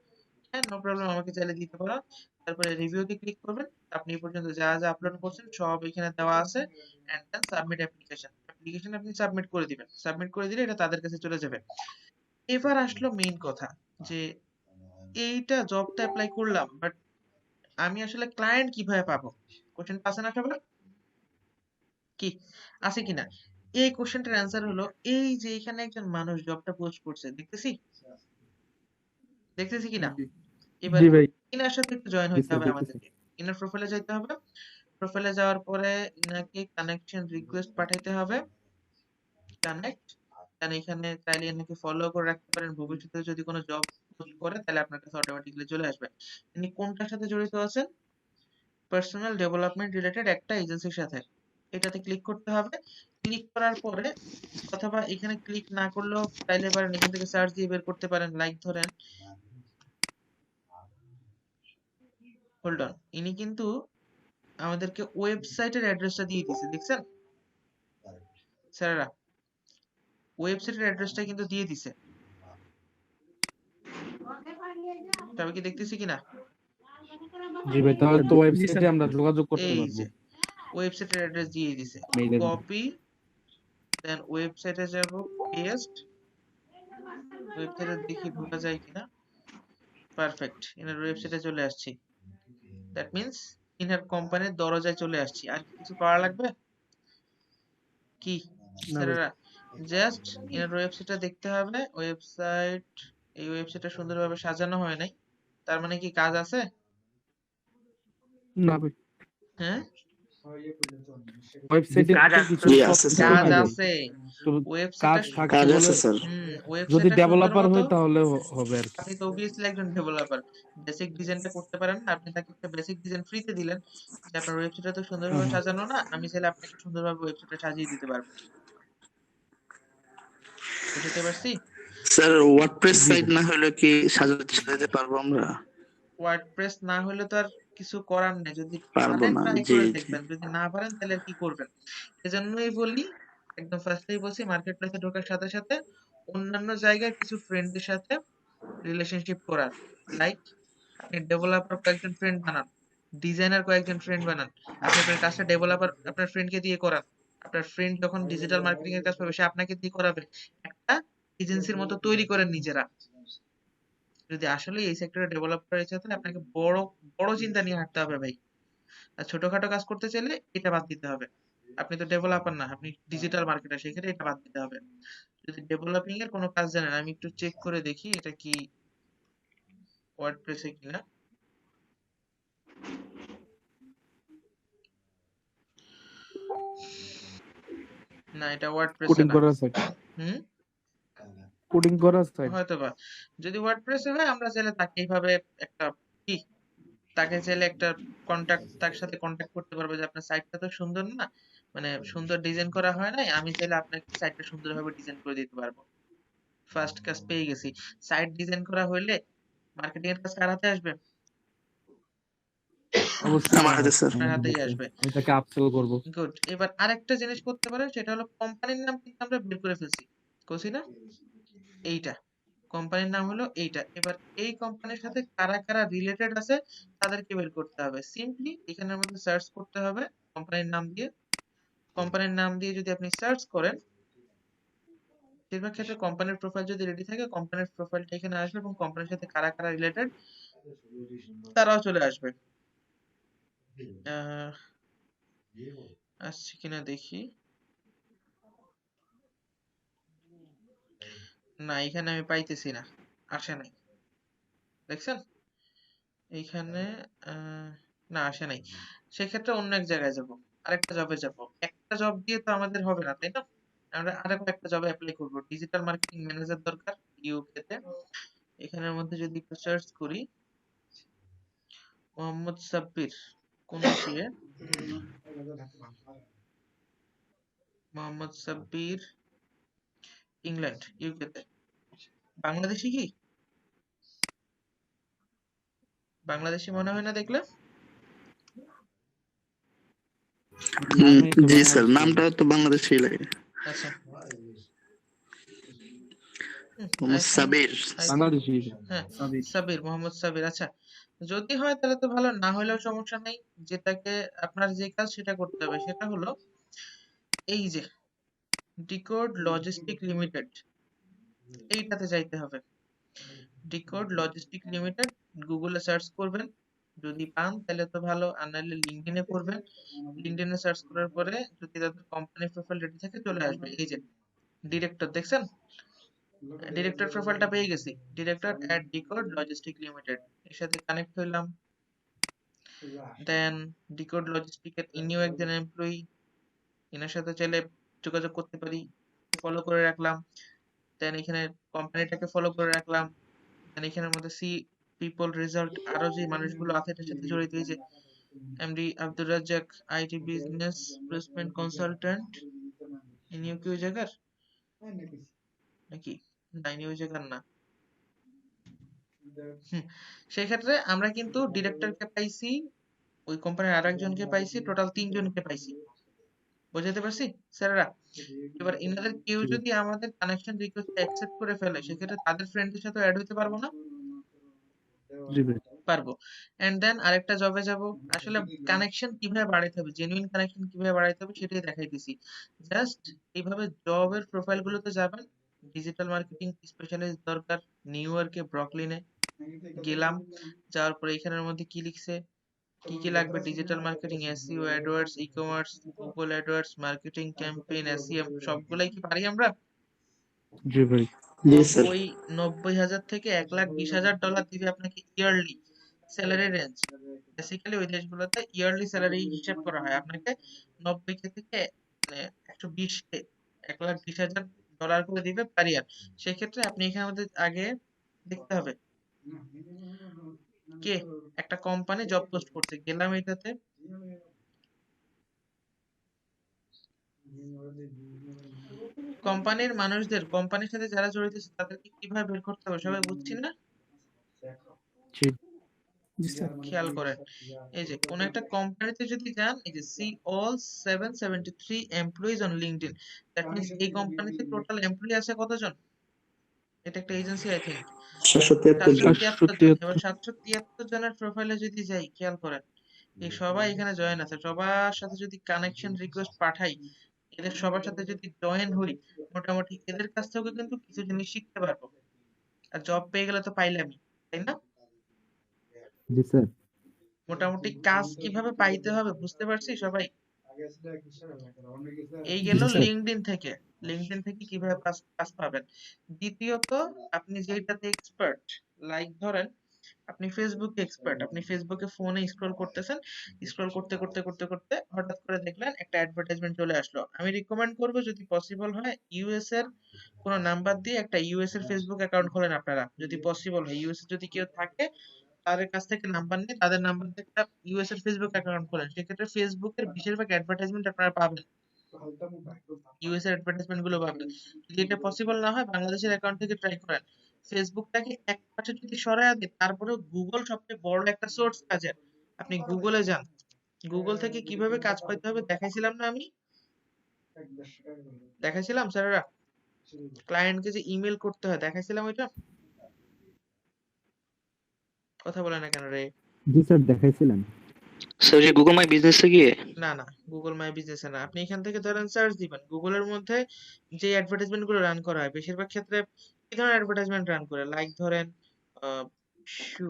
হ্যাঁ, নো প্রবলেম, আমাকে চাইলে দিতে পারো। তারপরে রিভিউতে ক্লিক করবেন, আপনি এই পর্যন্ত যা যা আপলোড করছেন সব এখানে দেওয়া আছে। And then submit application, application আপনি সাবমিট করে দিবেন। সাবমিট করে দিলে এটা তাদের কাছে চলে যাবে। এবার আসলো মেইন কথা, যে এইটা জবটা অ্যাপ্লাই করলাম, বাট আমি আসলে ক্লায়েন্ট কিভাবে পাবো? কোশ্চেন আছে না সবার? কি আছে কিনা? এই কোশ্চেনটার অ্যান্সার হলো, এই যে এখানে একজন মানুষ জবটা পোস্ট করছে, দেখতেছি কিনা? এবার জি ভাই, ইনার সাথে একটু জয়েন হইতে হবে দেখতেছি। আমাদেরকে। ইনার প্রোফাইলে যাইতে হবে। প্রোফাইলে যাওয়ার পরে ইনাকে কানেকশন রিকোয়েস্ট পাঠাইতে হবে। কানেক্ট, দেন এখানে চাইলে ইনাকে ফলো করে রাখতে পারেন। ভবিষ্যতে যদি কোনো জব পোস্ট করে তাহলে আপনার কাছে অটোমেটিক্যালি চলে আসবে। ইনি কোনটার সাথে জড়িত আছেন? পার্সোনাল ডেভেলপমেন্ট রিলেটেড একটা এজেন্সির সাথে। এটাতে ক্লিক করতে হবে। ক্লিক করার পরে, অথবা এখানে ক্লিক না করলেও চাইলে পারেন এখান থেকে সার্চ দিয়ে বের করতে পারেন। লাইক ধরেন, হোল্ড অন, ইনি কিন্তু আমাদেরকে ওয়েবসাইটের অ্যাড্রেসটা দিয়ে দিছে, দেখছেন স্যারেরা? ওয়েবসাইটের অ্যাড্রেসটা কিন্তু দিয়ে দিছে। তবে কি দেখতেছি কিনা? জি ভাই, তাহলে তো ওয়েবসাইটে আমরা যোগাযোগ করতে এই পারবো। যে ওয়েবসাইটের অ্যাড্রেস দিয়ে দিছে। মেইলের কপি, দেন ওয়েবসাইটে যাব, পেস্ট। ওয়েবসাইটে দেখি ঢোকা যায় কিনা। পারফেক্ট, ইনার ওয়েবসাইটে চলে আসছি। দ্যাট মিন্স ইনার কোম্পানির দরজায় চলে আসছি। আর কিছু করা লাগবে কি না ভাই, স্যারেরা? জাস্ট ইনার ওয়েবসাইটটা দেখতে হবে। ওয়েবসাইট, এই ওয়েবসাইটটা সুন্দরভাবে সাজানো হয় নাই, তার মানে কি কাজ আছে? না ভাই, হ্যাঁ, ওয়েবসাইটে কাজ তো আছে কিছু তো। জি, সব আছে কিছু স্যার। কাজ নাই ভাই। আছে। তো ওয়েবসাইটটা কাজ থাকতে কাজ বলে আছে স্যার। যদি ওয়েবসাইটটা সুন্দর ডেভেলপার মতো, হই তাহলে হবে আর কি। আপনি তো অবভিয়াসলি একজন ডেভেলপার, বেসিক ডিজাইনটা করতে পারেন না। আপনি তাকে একটা বেসিক ডিজাইন ফ্রিতে দিলেন, যে আপনার ওয়েবসাইটটা তো সুন্দরভাবে হ্যাঁ, সাজানো না, আমি চাইলে আপনাকে সুন্দরভাবে ওয়েবসাইটটা সাজিয়ে দিতে পারবো। বুঝতে পারছি? স্যার, ওয়ার্ডপ্রেস জি সাইট ভাই, না হলে কি সাজাতে পারবো আমরা? ওয়ার্ডপ্রেস না হলে তো আর কিছু করার নেই। যদি পারবো পারেন না, ট্রাই জি করে জি। দেখবেন, যদি না পারেন তাহলে আর কি করবেন? এজন্যই বলি, একদম ফার্স্টেই বলছি, মার্কেট প্লেসে ঢোকার সাথে সাথে অন্যান্য জায়গায় কিছু ফ্রেন্ডের সাথে রিলেশনশিপ করার। লাইক, আপনি ডেভেলপার কয়েকজন ফ্রেন্ড বানান, ডিজাইনার কয়েকজন ফ্রেন্ড বানান। আপনি আপনার কাজটা ডেভেলপার আপনার ফ্রেন্ডকে দিয়ে করান। আপনার ফ্রেন্ড যখন ডিজিটাল মার্কেটিং এর কাজ পাবে সে আপনাকে দিয়ে করাবে। একটা এজেন্সির মতো তৈরি করেন নিজেরা। যদি আসলে এই সেক্টরে ডেভেলপ করার ইচ্ছা থাকে, আপনাকে বড় বড় চিন্তা নিয়ে হাঁটতে হবে ভাই। আর ছোটখাটো কাজ করতে চাইলে এটা বাদ দিতে হবে। আপনি তো ডেভেলপার না, আপনি ডিজিটাল মার্কেটার, সেক্ষেত্রে এটা বাদ দিতে হবে। যদি ডেভেলপিং এর কোনো কাজ জানেন, আমি একটু চেক করে দেখি এটা কি ওয়ার্ডপ্রেসে কিনা। না, এটা ওয়ার্ডপ্রেসে কোডিং না। করার সাইট, হুম, কোডিং করার সাইট। হয়তোবা। যদি ওয়ার্ডপ্রেসে হয়, আমরা চাইলে তাকে এইভাবে একটা কি, তাকে চাইলে একটা কন্টাক্ট, তার সাথে কন্টাক্ট করতে পারবো যে আপনার সাইটটা তো সুন্দর না, মানে সুন্দর ডিজাইন করা হয় নাই, আমি চাইলে আপনাকে সাইটটা সুন্দরভাবে ডিজাইন করে দিতে পারবো। ফার্স্ট কাজ পেয়ে গেছি। সাইট ডিজাইন করা হইলে মার্কেটিং এর কাজ কার হাতে আসবে? অবশ্যই আমার হাতে স্যার। আপনার হাতেই আসবে। আমি তাকে আপসেল করব। গুড। এবার আরেকটা জিনিস করতে পারেন, সেটা হলো কোম্পানির নাম কিন্তু আমরা বের করে ফেলছি, করছি না? এইটা কোম্পানির নাম হলো এইটা। এবার এই কোম্পানির সাথে কারা কারা রিলেটেড আছে তাদেরকে বের করতে হবে। সিম্পলি এখানের মধ্যে সার্চ করতে হবে কোম্পানির নাম দিয়ে। কোম্পানির নাম দিয়ে যদি আপনি সার্চ করেন, বেশিরভাগ ক্ষেত্রে কোম্পানির প্রোফাইল যদি রেডি থাকে, কোম্পানির প্রোফাইলটা এখানে আসবে এবং কোম্পানির সাথে কারা কারা রিলেটেড তারাও চলে আসবে। আহ, আসছে কিনা দেখি। না, এখানে আমি পাইতেছি না, আসে নাই, দেখছেন? এইখানে না, আসে নাই। সেক্ষেত্রে অন্য এক জায়গায় যাব, আরেকটা জবে যাব। একটা জব দিয়ে তো আমাদের হবে না, তাই না? আমরা আরো একটা জবে অ্যাপ্লাই করব। ডিজিটাল মার্কেটিং ম্যানেজার দরকার ইউকে তে। এখানের মধ্যে যদি একটু সার্চ করি, মোহাম্মদ সাব্বির, কোন সিএ, মোহাম্মদ সাব্বির, ইংল্যান্ড, ইউকেতে। বাংলাদেশি কি? বাংলাদেশি মনে হয় না দেখলে? নামে তো জি স্যার, বাংলাদেশি। নামটা তো বাংলাদেশি লাগে। আচ্ছা। মোহাম্মদ সাবির। বাংলাদেশি। হ্যাঁ, সাবির, মোহাম্মদ সাবির। আচ্ছা, যদি হয় তাহলে তো ভালো, না হলেও সমস্যা নেই। যেটাকে আপনার যে কাজ সেটা করতে হবে, সেটা হলো এই যে ডিকোড লজিস্টিক লিমিটেড, এইটাতে যাইতে হবে। ডিকোড লজিস্টিক লিমিটেড গুগলে সার্চ করবেন, যদি পান তাহলে তো ভালো, আর নাহলে লিঙ্কডইনে করবেন। লিঙ্কডইনে সার্চ করার পরে যদি তাদের কোম্পানি প্রোফাইল রেডি থাকে চলে আসবে। এই যে ডিরেক্টর দেখছেন, ডিরেক্টর প্রোফাইলটা পেয়ে গেছি, ডিরেক্টর এট ডিকোড লজিস্টিক লিমিটেড, এর সাথে কানেক্ট হইলাম। দেন ডিকোড লজিস্টিকের ইনিও একজন এমপ্লয়ি, এনার সাথে চাইলে যোগাযোগ করতে পারি, ফলো করে রাখলাম। দেন এখানে কোম্পানিটাকে ফলো করে রাখলাম। দেন এখানের মধ্যে সি পিপল রেজাল্ট, আরো যে মানুষগুলো আছে এটার সাথে জড়িত, এই যে MD Abdur Razzaq, IT business placement consultant, ইনিও কি ওই জায়গার নাকি? না, ইনি ওই জায়গার না। সেই ক্ষেত্রে আমরা কিন্তু ডিরেক্টরকে পাইছি, ওই কোম্পানির আর একজনকে পাইছি, টোটাল 3 জনকে পাইছি। বুঝাতে পারছি স্যারেরা? এবার ইনাদের কেউ যদি আমাদের কানেকশন রিকোয়েস্ট অ্যাকসেপ্ট করে ফেলে, সেক্ষেত্রে তাদের ফ্রেন্ডের সাথে অ্যাড হইতে পারবো না? জি ভাই। পারবো। এন্ড দেন আরেকটা জবে যাব। আসলে কানেকশন কিভাবে বাড়াইতে হবে, জেনুইন কানেকশন কিভাবে বাড়াইতে হবে সেটাই দেখাইতেছি। জাস্ট এইভাবে জবের প্রোফাইল গুলোতে যাবেন, ডিজিটাল মার্কেটিং স্পেশালিস্ট দরকার নিউ ইয়র্কে ব্রুকলিনে, গেলাম। যাওয়ার পরে এখানের মধ্যে কি লিখছে, কি কি লাগবে, digital marketing, SEO, AdWords, e commerce, Google AdWords, marketing campaign, SEM, সবগুলাই কি পারি আমরা? জি ভাই। জি স্যার। 90,000 থেকে $1,20,000 দিবে আপনাকে ইয়ারলি স্যালারি রেঞ্জ। বেসিক্যালি ওই দেশগুলোতে ইয়ারলি স্যালারি হিসাব করা হয়। আপনাকে 90K থেকে 120K, $1,20,000 করে দিবে পার ইয়ার। সেক্ষেত্রে আপনি এখানে আমাদের আগে দেখতে হবে কে একটা কোম্পানি জব পোস্ট করছে, গেলাম এটাতে। কোম্পানির মানুষদের, কোম্পানির সাথে যারা জড়িত আছে তাদেরকে কিভাবে বের করতে হবে সবাই বুঝছি না? জি। খেয়াল করেন, এই যে কোন একটা কোম্পানিতে যদি যান, এই যে see all 773 employees on LinkedIn, that means এই কোম্পানিতে টোটাল এমপ্লয়ি আছে কতজন? এটা একটা এজেন্সি, আই থিংক 773 জন। 773 জন। এবার 773 জনের প্রোফাইলে যদি যাই, খেয়াল করেন এই সবাই এখানে জয়েন আছে। সবার সাথে যদি কানেকশন রিকোয়েস্ট পাঠাই, এদের সবার সাথে যদি জয়েন হই, মোটামুটি এদের কাছ থেকে কিন্তু কিছু জিনিস শিখতে পারবো। আর জব পেয়ে গেলে তো পাইলামই, তাই না? জি স্যার। মোটামুটি কাজ কিভাবে পাইতে হবে বুঝতে পারছি সবাই? এই জি গেল স্যার। লিংকডইন থেকে। লিংকডইন থেকে কিভাবে কাজ পাবেন। দ্বিতীয়ত, আপনি যেটাতে এক্সপার্ট, লাইক ধরেন আপনি ফেসবুকে এক্সপার্ট, আপনি ফেসবুকে ফোনে স্ক্রল করতেছেন, স্ক্রল করতে করতে করতে করতে হঠাৎ করে দেখলেন একটা অ্যাডভার্টাইজমেন্ট চলে আসলো। আমি রিকমেন্ড করব যদি পসিবল হয় ইউএস এর কোন নাম্বার দিয়ে একটা ইউএস এর ফেসবুক অ্যাকাউন্ট খোলেন আপনারা, যদি পসিবল হয়। ইউএস এ যদি কেউ থাকে তাদের কাছ থেকে নাম্বার নিয়ে তাদের নাম্বার দিয়ে একটা ইউএস এর ফেসবুক অ্যাকাউন্ট খোলেন। সেক্ষেত্রে ফেসবুকের বেশিরভাগ অ্যাডভার্টাইজমেন্ট আপনারা পাবেন, ইউএস এর অ্যাডভার্টাইজমেন্ট গুলো পাবেন। যদি এটা পসিবল না হয় বাংলাদেশের অ্যাকাউন্ট থেকে ট্রাই করেন। ফেসবুকটাকে এক পাশে যদি সরায় দেয়, তারপরে গুগল সবচেয়ে বড় একটা সোর্স কাজের। আপনি গুগলে যান, গুগল থেকে কিভাবে কাজ পাইতে হবে দেখাইছিলাম না আমি? দেখাইছিলাম স্যারেরা? ক্লায়েন্টকে যে ইমেল করতে হয় দেখাইছিলাম ওইটা? কথা বলে না কেন রে? জি স্যার, দেখাইছিলেন। স্যার যে গুগল মাই বিজনেসে গিয়ে না না, গুগল মাই বিজনেসে না। আপনি এখান থেকে ধরেন সার্চ দিবেন গুগলের মধ্যে, যে অ্যাডভার্টাইজমেন্ট গুলো রান করা হয় বেশিরভাগ ক্ষেত্রে কি ধরনের অ্যাডভার্টাইজমেন্ট রান করে, লাইক ধরেন শু,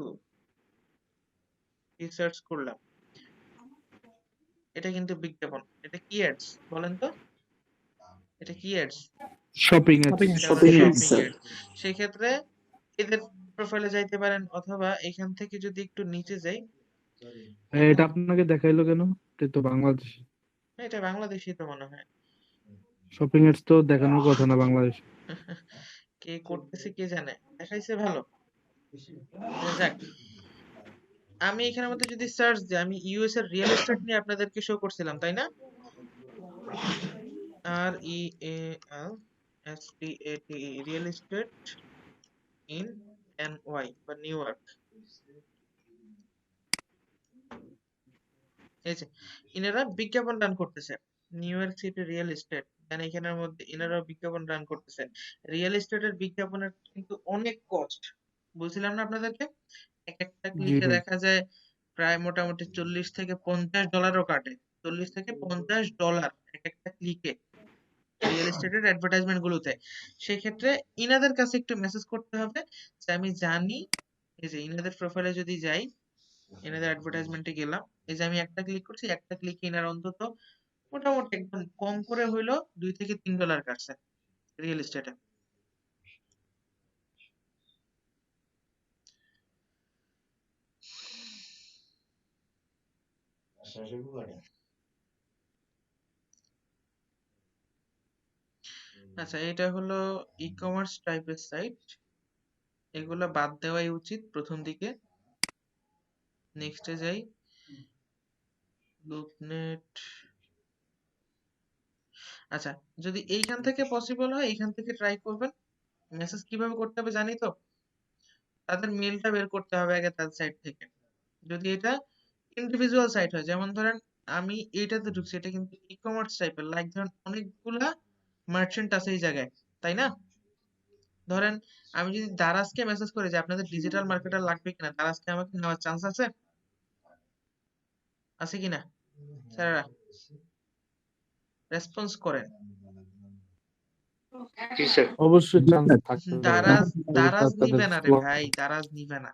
সার্চ করলাম, এটা কিন্তু বিজ্ঞাপন। এটা কি অ্যাডস বলেন তো? এটা কি অ্যাডস? শপিং এর। এটা হলো shopping shopping ads sir. Ad. সেক্ষেত্রে এদের প্রোফাইলে যাইতে পারেন, অথবা এখান থেকে যদি একটু নিচে যাই, এটা আপনাকে দেখাইলো কেন? এটা তো বাংলাদেশ। এটা বাংলাদেশি তো মনে হয়। শপিং এর তো দেখানোর কথা না বাংলাদেশ। কে করতেছে কে জানে, দেখাইছে ভালো। যাক, আমি এখানের মধ্যে যদি সার্চ দিই, আমি ইউএস এর রিয়েল এস্টেট নিয়ে আপনাদেরকে শো করছিলাম তাই না? REALSTATE real estate in NY বা নিউ ইয়র্ক। এই যে ইনারা বিজ্ঞাপন রান করতেছে new York city real estate, মানে এখানের মধ্যে ইনারা বিজ্ঞাপন রান করতেছে। রিয়েল এস্টেটের বিজ্ঞাপনের কিন্তু অনেক কস্ট, বলছিলাম না আপনাদেরকে, এক একটা জি ক্লিকে ভাই। দেখা যায় প্রায় মোটামুটি $40 থেকে $50 কাটে। $40 থেকে $50 এক একটা ক্লিকে রিয়েল এস্টেটের অ্যাডভার্টাইজমেন্ট গুলোতে। সেক্ষেত্রে ইনাদের কাছে একটু মেসেজ করতে হবে যে আমি জানি, এই যে ইনাদের প্রোফাইলে যদি যাই, এনাদের অ্যাডভার্টাইজমেন্টে গেলাম, এই যে আমি একটা ক্লিক করছি, একটা ক্লিকে এনার অন্তত মোটামুটি একদম কম করে হইলো $2 থেকে $3 কাটছে রিয়েল এস্টেটে। আচ্ছা, এটা হলো ই কমার্স টাইপের সাইট, এগুলা বাদ দেওয়াই উচিত প্রথম দিকে। নেক্সটে যাই, লুপনেট। আচ্ছা, যদি এইখান থেকে পসিবল হয় এইখান থেকে ট্রাই করবেন। মেসেজ কিভাবে করতে হবে জানি তো, তাদের মেলটা বের করতে হবে আগে তার সাইট থেকে। যদি এটা ইন্ডিভিজুয়াল সাইট হয়, যেমন ধরেন আমি এইটাতে ঢুকছি, এটা কিন্তু ই কমার্স টাইপের, লাইক ধরেন অনেকগুলা মার্চেন্ট আছে এই জায়গায়, তাই না? ধরেন আমি যদি দারাজকে মেসেজ করি যে আপনাদের ডিজিটাল মার্কেটার লাগবে কিনা, দারাজকে আমাকে নেওয়ার চান্স আছে? আছে কিনা স্যারেরা? রেসপন্স করেন। জি স্যার। অবশ্যই চান্স থাকতে পারে। দারাজ তবে দারাজ তাদের নিবে না রে slot ভাই, দারাজ নিবে না।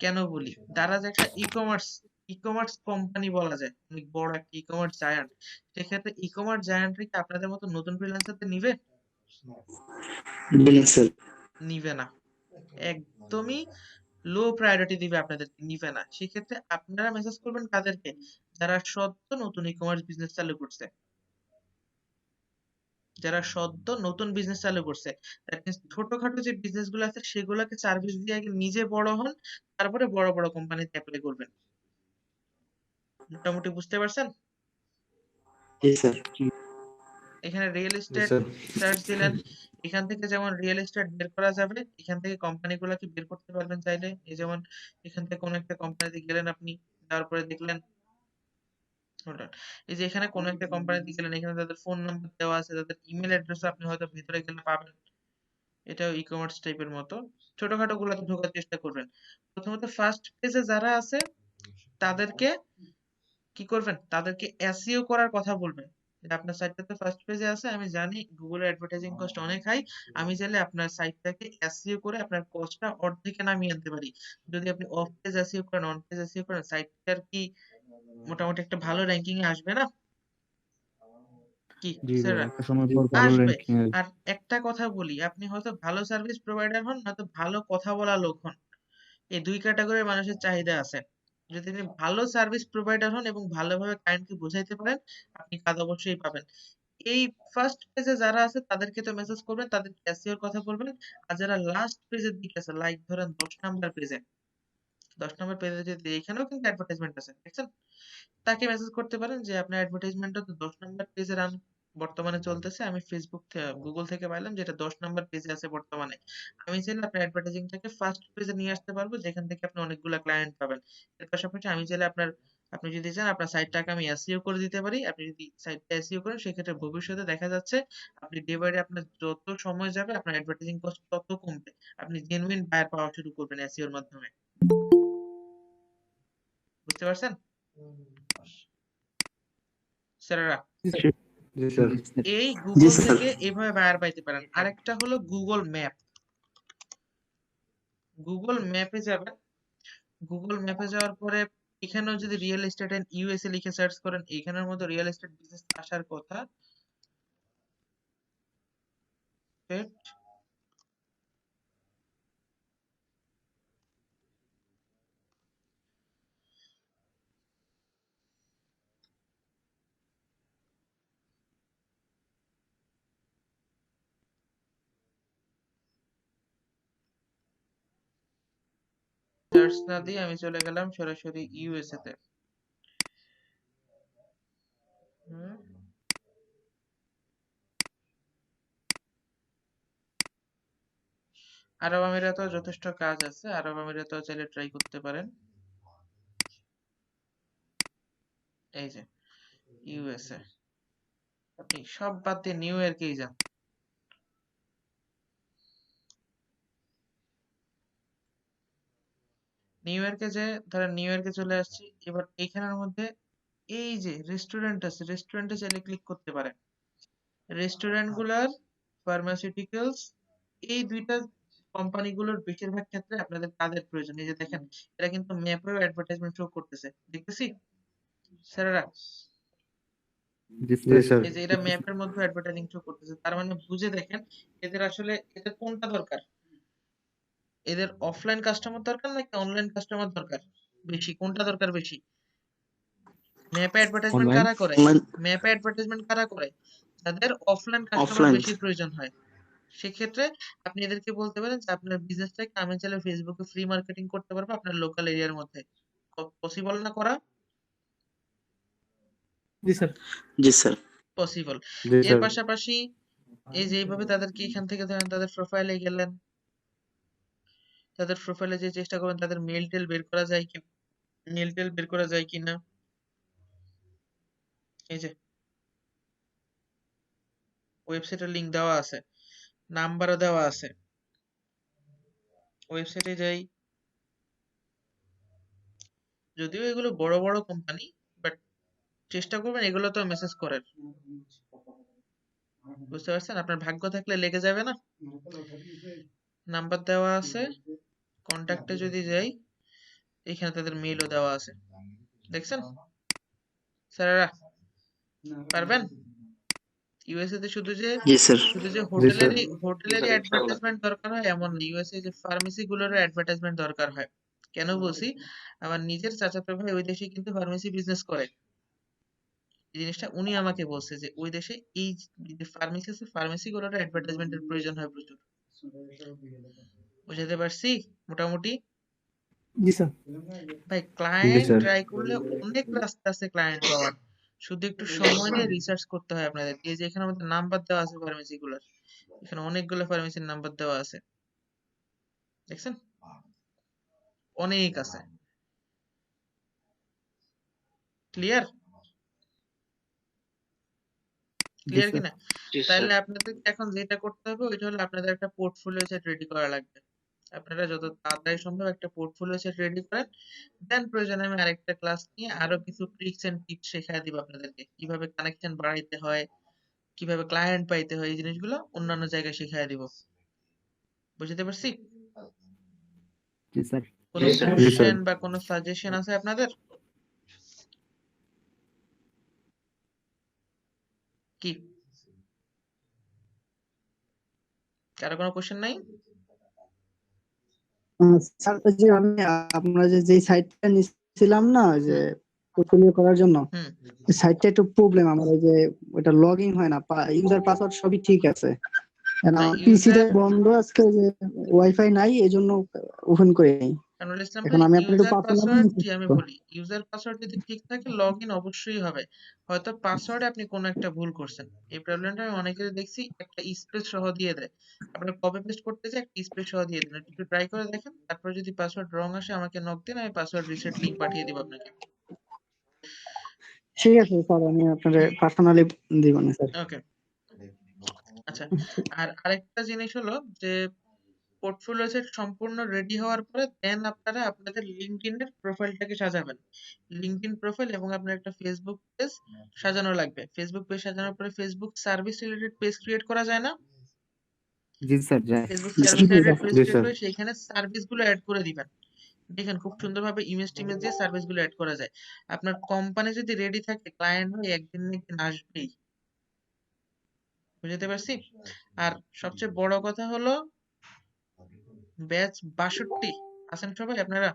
কেন বলি, দারাজ একটা ই কমার্স কোম্পানি বলা যায়, অনেক বড় একটা ই কমার্স জায়ান্ট। সেক্ষেত্রে ই কমার্স জায়ান্টরা কি আপনাদের মতো নতুন ফ্রিল্যান্সারদের নিবে? জি স্যার। নিবে না, একদমই লো প্রায়োরিটি দিবে আপনাদেরকে, নিবে না। সেক্ষেত্রে আপনারা মেসেজ করবেন কাদেরকে, যারা সদ্য নতুন ই কমার্স বিজনেস চালু করছে, যারা সদ্য নতুন বিজনেস চালু করছে। দ্যাট মিন্স ছোটখাটো যে বিজনেস গুলো আছে সেগুলোকে সার্ভিস দিয়ে আগে নিজে বড় হন, তারপরে বড় বড় কোম্পানিতে অ্যাপ্লাই করবেন। মোটামুটি বুঝতে পারছেন? জি স্যার। এখানে রিয়েল জি এস্টেট স্যার। সার্চ দিলেন, এখান থেকে যেমন রিয়েল এস্টেট বের করা যাবে, এখান থেকে কোম্পানি গুলাকে বের করতে পারবেন চাইলে। এই যেমন এখান থেকে কোনো একটা কোম্পানিতে গেলেন আপনি, তারপরে দেখলেন, hold on, এই যে এখানে কোনো একটা কোম্পানিতে গেলেন, এখানে তাদের ফোন নাম্বার দেওয়া আছে, তাদের ইমেল অ্যাড্রেসও আপনি হয়তো ভিতরে গেলে পাবেন। এটাও ই কমার্স টাইপের মতো। ছোটখাটো গুলোতে ঢোকার চেষ্টা করবেন। প্রথমত ফার্স্ট পেজে যারা আছে তাদেরকে কি করবেন, তাদেরকে এসইও করার কথা বলবেন। যে আপনার সাইটটা তো ফার্স্ট পেজে আছে, আমি জানি গুগলের অ্যাডভার্টাইজিং কস্ট অনেক হাই, আমি চাইলে আপনার সাইটটাকে এসইও করে আপনার কস্টটা অর্ধেকে নামিয়ে আনতে পারি। যদি আপনি অফ পেজ এসইও করেন, অন পেজ এসইও করেন, সাইটটার কি মোটামুটি একটা ভালো র্যাঙ্কিং এ আসবে না? কি জি ভাই, স্যাররা? একটা সময় পর ভালো আসবে। র্যাঙ্কিং আসবে। আর একটা কথা বলি, আপনি হয়তো ভালো সার্ভিস প্রোভাইডার হন, নয়তো ভালো কথা বলা লোক হন, এই দুই ক্যাটাগরির মানুষের চাহিদা আছে। যদি আপনি ভালো সার্ভিস প্রোভাইডার হন এবং ভালোভাবে ক্লায়েন্টকে বোঝাইতে পারেন, আপনি কাজ অবশ্যই পাবেন। এই ফার্স্ট পেজে যারা আছে তাদেরকে তো মেসেজ করবেন, তাদের এসইওর কথা বলবেন। আর যারা লাস্ট পেজের দিকে আছে, লাইক ধরেন 10 নাম্বার পেজে, 10 নাম্বার পেজে যদি, এখানেও কিন্তু অ্যাডভার্টাইজমেন্ট আছে দেখছেন, তাকে মেসেজ করতে পারেন যে আপনার অ্যাডভার্টাইজমেন্টটা তো 10 নাম্বার পেজে রান বর্তমানে চলতেছে, আমি গুগল থেকে পাইলাম যেটা 10 নাম্বার পেজে আছে বর্তমানে। আমি চাইলে আপনার অ্যাডভার্টাইজিংটাকে ফার্স্ট পেজে নিয়ে আসতে পারবো, যেখান থেকে আপনি অনেকগুলা ক্লায়েন্ট পাবেন। এর পাশাপাশি আমি চাইলে আপনি যদি চান আপনার সাইটটাকে আমি এসইও করে দিতে পারি। আপনি যদি সাইটটা এসইও করেন, সেক্ষেত্রে ভবিষ্যতে দেখা যাচ্ছে আপনি ডে বাই ডে আপনার যত সময় যাবে আপনার অ্যাডভার্টাইজিং কস্ট তত কমবে, আপনি জেনুইন বায়ার পাওয়া শুরু করবেন এসইওর মাধ্যমে। বুঝতে পারছেন স্যারেরা? জি স্যার। জি স্যার। এই জি গুগল স্যার। থেকে এভাবে বায়ার পাইতে পারেন। আরেকটা হলো গুগল ম্যাপ। গুগল ম্যাপে যাবেন, গুগল ম্যাপে যাওয়ার পরে এখানেও যদি রিয়েল এস্টেট এন্ড ইউএসএ লিখে সার্চ করেন, এখানের মধ্যে রিয়েল এস্টেট বিজনেস আসার কথা। সার্চ না দিয়ে আমি চলে গেলাম সরাসরি ইউএসএ তে। হুম, আরব আমিরাতেও যথেষ্ট কাজ আছে, আরব আমিরাতেও চাইলে ট্রাই করতে পারেন। এই যে ইউএসএ, আপনি সব বাদ দিয়ে নিউ ইয়র্কেই যান। নিউ ইয়র্কে যে ধরেন নিউ ইয়র্কে চলে আসছি, এবার এইখানের মধ্যে এই যে রেস্টুরেন্ট আছে, রেস্টুরেন্টে চাইলে ক্লিক করতে পারেন। রেস্টুরেন্ট গুলার, ফার্মাসিউটিক্যালস, এই দুইটা কোম্পানিগুলোর বেশিরভাগ ক্ষেত্রে আপনাদের কাজের প্রয়োজন। এই যে দেখেন, এরা কিন্তু ম্যাপেও অ্যাডভার্টাইজমেন্ট শো করতেছে, দেখতেছি স্যারেরা। জি জি স্যার। স্যার। এই যে এরা ম্যাপের মধ্যে অ্যাডভার্টাইজিং শো করতেছে, তার মানে বুঝে দেখেন এদের আসলে এদের কোনটা দরকার, এদের অফলাইন কাস্টমার দরকার নাকি অনলাইন কাস্টমার দরকার বেশি, কোনটা দরকার বেশি? ম্যাপে অ্যাডভার্টাইজমেন্ট অনলাইন। কারা করে? অনলাইন, ম্যাপে অ্যাডভার্টাইজমেন্ট কারা করে? যাদের অফলাইন কাস্টমার অফলাইন। বেশি প্রয়োজন হয়। সেক্ষেত্রে আপনি এদেরকে বলতে পারেন যে আপনার বিজনেসটাকে আমি চাইলে ফেসবুকে ফ্রি মার্কেটিং করতে পারবো আপনার লোকাল এরিয়ার মধ্যে। পসিবল না করা? জি স্যার। জি স্যার। পসিবল। জি এর স্যার। পাশাপাশি এই যে এইভাবে তাদেরকে এখান থেকে ধরেন তাদের প্রোফাইলে গেলেন, তাদের প্রোফাইলে যে চেষ্টা করবেন তাদের মেল টেল বের করা যায় কি, মেল টেল বের করা যায় কিনা। এই যে ওয়েবসাইটের লিংক দেওয়া আছে, নাম্বারও দেওয়া আছে। ওয়েবসাইটে যাই, যদিও এগুলো বড় বড় কোম্পানি, বাট চেষ্টা করবেন এগুলো তো মেসেজ করার। বুঝতে পারছেন? আপনার ভাগ্য থাকলে লেগে যাবে না। নাম্বার দেওয়া আছে, কন্ট্যাক্টে যদি যাই, এখানে তাদের মেইলও দেওয়া আছে, দেখছেন স্যারেরা? পারবেন? ইউএসএ তে শুধু যে জি স্যার। জি স্যার। হোটেলেরই অ্যাডভার্টাইজমেন্ট দরকার হয় এমন না, ইউএসএ যে ফার্মেসি গুলোরও অ্যাডভার্টাইজমেন্ট দরকার হয়। কেন বলছি? আমার নিজের চাচাতো ভাই ওই দেশে কিন্তু ফার্মেসি বিজনেস করে। এই জিনিসটা উনি আমাকে বলছে যে ওই দেশে এই যে ফার্মেসি আছে, ফার্মেসি গুলোর অ্যাডভার্টাইজমেন্টের প্রয়োজন হয় প্রচুর। বুঝাতে পারছি মোটামুটি? জি স্যার। ভাই জি ক্লায়েন্ট স্যার। ট্রাই করলে অনেক রাস্তা আছে ক্লায়েন্ট পাওয়ার, শুধু একটু সময় নিয়ে রিসার্চ করতে হয় আপনাদের। এই যে এখানে আমাদের নাম্বার দেওয়া আছে ফার্মেসি গুলোর, এখানে অনেকগুলো ফার্মেসির নাম্বার দেওয়া আছে, দেখছেন? অনেক আছে। ক্লিয়ার? জি ক্লিয়ার স্যার। কিনা? তাহলে আপনাদের এখন যেটা করতে হবে ওইটা হলো আপনাদের একটা পোর্টফোলিও সেট রেডি করা লাগবে। আপনারা যত তাড়াতাড়ি সম্ভব একটা পোর্টফোলিও সেট রেডি করেন, দেন প্রয়োজনে আমি আরেকটা ক্লাস নিয়ে আরো কিছু ট্রিক্স এন্ড টিপস শেখায় দিব আপনাদেরকে, কিভাবে কানেকশন বাড়াইতে হয়, কিভাবে ক্লায়েন্ট পাইতে হয়, এই জিনিসগুলো অন্যান্য জায়গায় শিখাই দিব। বুঝতে পারছি? জি স্যার। কোনো জি স্যার। কোশ্চেন বা কোনো সাজেশন আছে আপনাদের কি? কারো কোনো কোশ্চেন নাই? স্যার ওই যে আমি আমরা যে সাইটটা নিছিলাম না যে হুম পোর্টফোলিও করার জন্য, হুম সাইটটা একটু প্রবলেম আমার, ওই যে ওটা লগ ইন হয় না, ইউজার পাসওয়ার্ড সবই ঠিক আছে, না আমার ইউজার, পিসিটা বন্ধ আজকে, যে ওয়াইফাই নাই এজন্য ওপেন করে নেই। আনোয়ার ইসলাম এখন ভাই, আমি আপনাকে ইউজার পার্সোনালি পাসওয়ার্ড মেসেজ জি আমি করব। বলি, ইউজার পাসওয়ার্ড যদি ঠিক থাকে লগ ইন অবশ্যই হবে। হয়তো পাসওয়ার্ডে আপনি কোনো একটা ভুল করছেন, এই প্রবলেমটা আমি অনেকের দেখছি, একটা স্পেস সহ দিয়ে দেয়। আপনার কপি পেস্ট করতে চাই একটা স্পেস সহ দিয়ে দিন, একটু ট্রাই করে দেখেন, তারপর যদি পাসওয়ার্ড রং আসে আমাকে নক দিন, আমি পাসওয়ার্ড রিসেট লিংক পাঠিয়ে দিব আপনাকে। ঠিক আছে স্যার, আমি আপনার পার্সোনালি দিব না স্যার। ওকে, আচ্ছা। আর আরেকটা জিনিস হলো যে পোর্টফোলিও সেট সম্পূর্ণ রেডি হওয়ার পরে দেন আপনারা আপনাদের লিঙ্কডইন এর প্রোফাইলটাকে সাজাবেন। লিঙ্কডইন প্রোফাইল এবং আপনার একটা ফেসবুক পেজ সাজানো লাগবে। ফেসবুক পেজ সাজানোর পরে Facebook service related page create করা যায় না? জি স্যার। যায়। ফেসবুক জি সার্ভিস রিলেটেড স্যার। পেজ জি ক্রিয়েট স্যার। করে সেইখানে সার্ভিস গুলো অ্যাড করে দিবেন। দেখেন খুব সুন্দরভাবে ইমেজ টিমেজ দিয়ে সার্ভিস গুলো অ্যাড করা যায়। আপনার কোম্পানি যদি রেডি থাকে ক্লায়েন্ট হয় একদিন না একদিন আসবেই। বুঝতে পারছি? আর সবচেয়ে বড় কথা হলো ব্যাচ 62 আছেন সবাই আপনারা?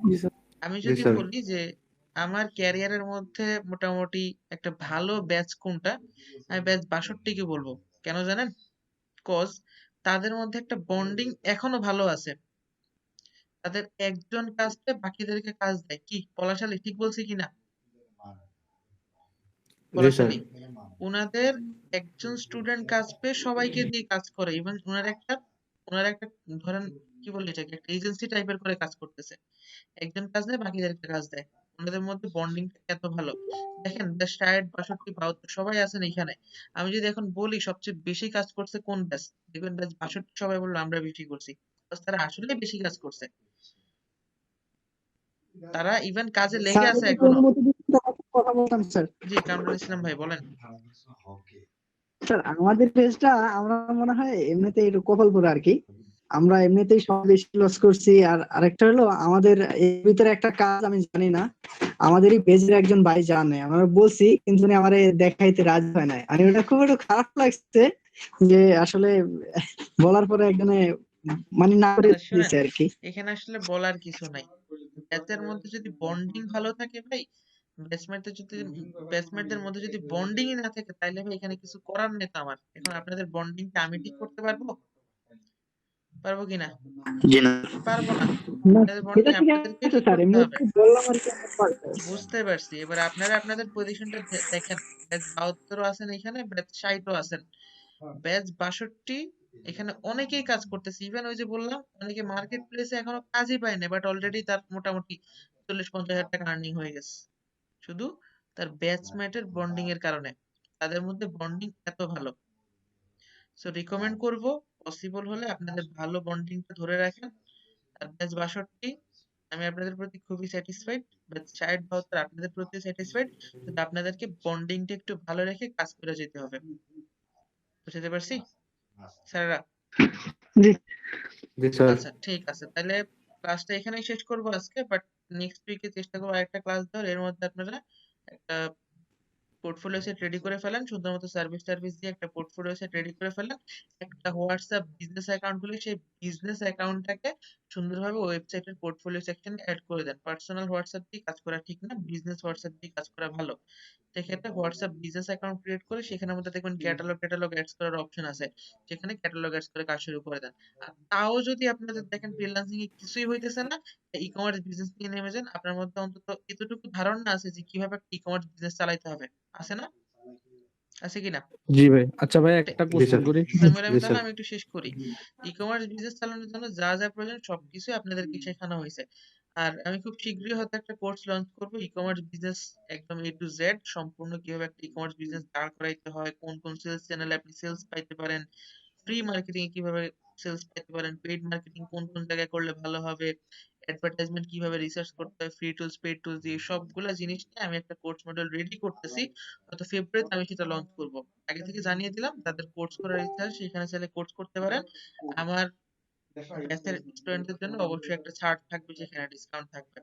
জি স্যার। আমি জি যদি স্যার। বলি যে আমার ক্যারিয়ারের মধ্যে মোটামুটি একটা ভালো ব্যাচ কোনটা, আমি ব্যাচ 62 কে বলবো। কেন জানেন? কজ তাদের মধ্যে একটা বন্ডিং এখনো ভালো আছে। তাদের একজন কাজ পেয়ে বাকিদেরকে কাজ দেয়। কি পলাশালী ঠিক বলছি কিনা? জি স্যার। পলাশালী, উনাদের একজন স্টুডেন্ট কাজ পেয়ে সবাইকে দিয়ে কাজ করে। ইভেন উনার একটা ওনারা একটা ধরেন কি বলে এটাকে একটা এজেন্সি টাইপের করে কাজ করতেছে। একজন কাজ দেয় বাকিদেরকে কাজ দেয়। ওনাদের মধ্যে বন্ডিংটা এত ভালো। দেখেন ব্যাচ ৬০, ৬২, ৭২ সবাই আছেন এখানে। আমি যদি এখন বলি সবচেয়ে বেশি কাজ করছে কোন ব্যাচ? দেখবেন ব্যাচ ৬২ সবাই বললো আমরা বেশি করছি। Because তারা আসলেই বেশি কাজ করছে। তারা ইভেন কাজে লেগে স্যার আছে যদি এখনো। অনুমতি দিতেন তো একটা কথা বলতাম স্যার। জি, কামরুল ইসলাম ভাই বলেন। স্যার আমাদের পেজটা আমরা মনে হয় এমনিতে একটু কপাল পোড়া আর কি। আমরা এমনিতেই সব বেশি লস করছি। আর আরেকটা হলো আমাদের এর ভিতরে একটা কাজ আমি জানি না, আমাদেরই পেজের একজন ভাই জানে, আমরা বলছি কিন্তু উনি আমারে দেখাইতে রাজি হয় নাই। আর এটা খুব একটু খারাপ লাগছে যে আসলে বলার পরে একজনে মানে না করে শুনেন দিয়েছে আর কি। এখানে আসলে বলার কিছু নাই। ব্যাচের মধ্যে যদি বন্ডিং ভালো থাকে ভাই, ব্যাচমেটদের মধ্যে যদি বন্ডিংই না থাকে তাইলে ভাই এখানে কিছু করার নেই তো আমার। এখন আপনাদের বন্ডিংটা আমি ঠিক করতে পারবো? পারবো কিনা? জি না। পারবো না। না আপনাদের বন্ডিং এটা ঠিক আপনাদেরকেই আছে ঠিক স্যার, করতে এমনি হবে। একটু বললাম আর কি আমার part এ। বুঝতে পারছি। এবার আপনারা আপনাদের পজিশনটা দেখেন। ব্যাচ ৭২ আছেন এখানে, ব্যাচ ৬০ ও আছেন। ব্যাচ ৬২ এখানে অনেকেই কাজ করতেছে। ইভেন ওই যে বললাম অনেকে মার্কেট প্লেসে এখনো কাজই পায় না, বাট অলরেডি তার মোটামুটি ৪০-৫০ হাজার টাকা আর্নিং হয়ে গেছে। শুধু তার ব্যাচমেটের বন্ডিং এর কারণে। তাদের মধ্যে বন্ডিং এত ভালো। সো রিকমেন্ড করব পসিবল হলে আপনাদের ভালো বন্ডিংটা ধরে রাখেন। আর ব্যাচ ৬২ আমি আপনাদের প্রতি খুবই স্যাটিসফাইড। ব্যাচ ৬০-৭২ আপনাদের প্রতি স্যাটিসফাইড। কিন্তু আপনাদেরকে বন্ডিংটা একটু ভালো রেখে কাজ করে যেতে হবে। বুঝতে পারছি স্যারেরা? জি জি স্যার। আচ্ছা ঠিক আছে, তাহলে ক্লাসটা এখানেই শেষ করবো আজকে, বাট নেক্সট উইকে চেষ্টা করবো আরেকটা ক্লাস দেওয়ার। এর মধ্যে আপনারা একটা পোর্টফোলিও সেট রেডি করে ফেলেন, সুন্দর মতো সার্ভিস টার্ভিস দিয়ে একটা পোর্টফোলিও সেট রেডি করে ফেলেন। একটা হোয়াটসঅ্যাপ বিজনেস অ্যাকাউন্ট খুলে সেই বিজনেস অ্যাকাউন্টটাকে সুন্দরভাবে ওয়েবসাইটের পোর্টফোলিও সেকশনে অ্যাড করে দেন। পার্সোনাল হোয়াটসঅ্যাপ দিয়ে কাজ করা ঠিক না, বিজনেস হোয়াটসঅ্যাপ দিয়ে কাজ করা ভালো। সেক্ষেত্রে হোয়াটসঅ্যাপ বিজনেস অ্যাকাউন্ট ক্রিয়েট করে সেখানের মধ্যে দেখবেন ক্যাটালগ অ্যাডস করার অপশন আছে। সেখানে ক্যাটালগ অ্যাডস করে কাজ শুরু করে দেন। আর তাও যদি আপনাদের দেখেন ফ্রিল্যান্সিং এ কিছুই হইতেছে না, ই কমার্স বিজনেস নিয়ে নেমে যান। আপনার মধ্যে অন্তত এতটুকু ধারণা আছে যে কিভাবে একটা ই কমার্স বিজনেস চালাইতে হবে। আছে না? আছে কিনা? জি ভাই। আচ্ছা ভাই তে- একটা জি কোশ্চেন স্যার। করি। সামির আমি জি তাহলে স্যার। আমি একটু শেষ করি। ই কমার্স বিজনেস চালানোর জন্য যা যা প্রয়োজন সবকিছু আপনাদেরকে শেখানো হয়েছে। আর আমি খুব শীঘ্রই হয়তো একটা কোর্স লঞ্চ করবো ই কমার্স বিজনেস একদম এ টু জেড, সম্পূর্ণ কিভাবে একটা ই কমার্স বিজনেস দাঁড় করাইতে হয়, কোন কোন সেলস চ্যানেলে আপনি সেলস পাইতে পারেন, ফ্রি মার্কেটিং এ কিভাবে সেলস পেতে পারেন, পেইড মার্কেটিং কোন কোন জায়গায় করলে ভালো হবে, অ্যাডভার্টাইজমেন্ট কিভাবে রিসার্চ করতে হয়, ফ্রি টুলস পেইড টুলস দিয়ে সবগুলা জিনিস নিয়ে আমি একটা কোর্স মডেল রেডি করতেছি। হয়তো ফেব্রুয়ারিতে আমি সেটা লঞ্চ করব। আগে থেকে জানিয়ে দিলাম, যাদের কোর্স করার ইচ্ছা আছে সেখানে চাইলে কোর্স করতে পারেন। আমার ব্যাচের স্টুডেন্টদের জন্য অবশ্যই একটা ছাড় থাকবে, সেখানে ডিসকাউন্ট থাকবে।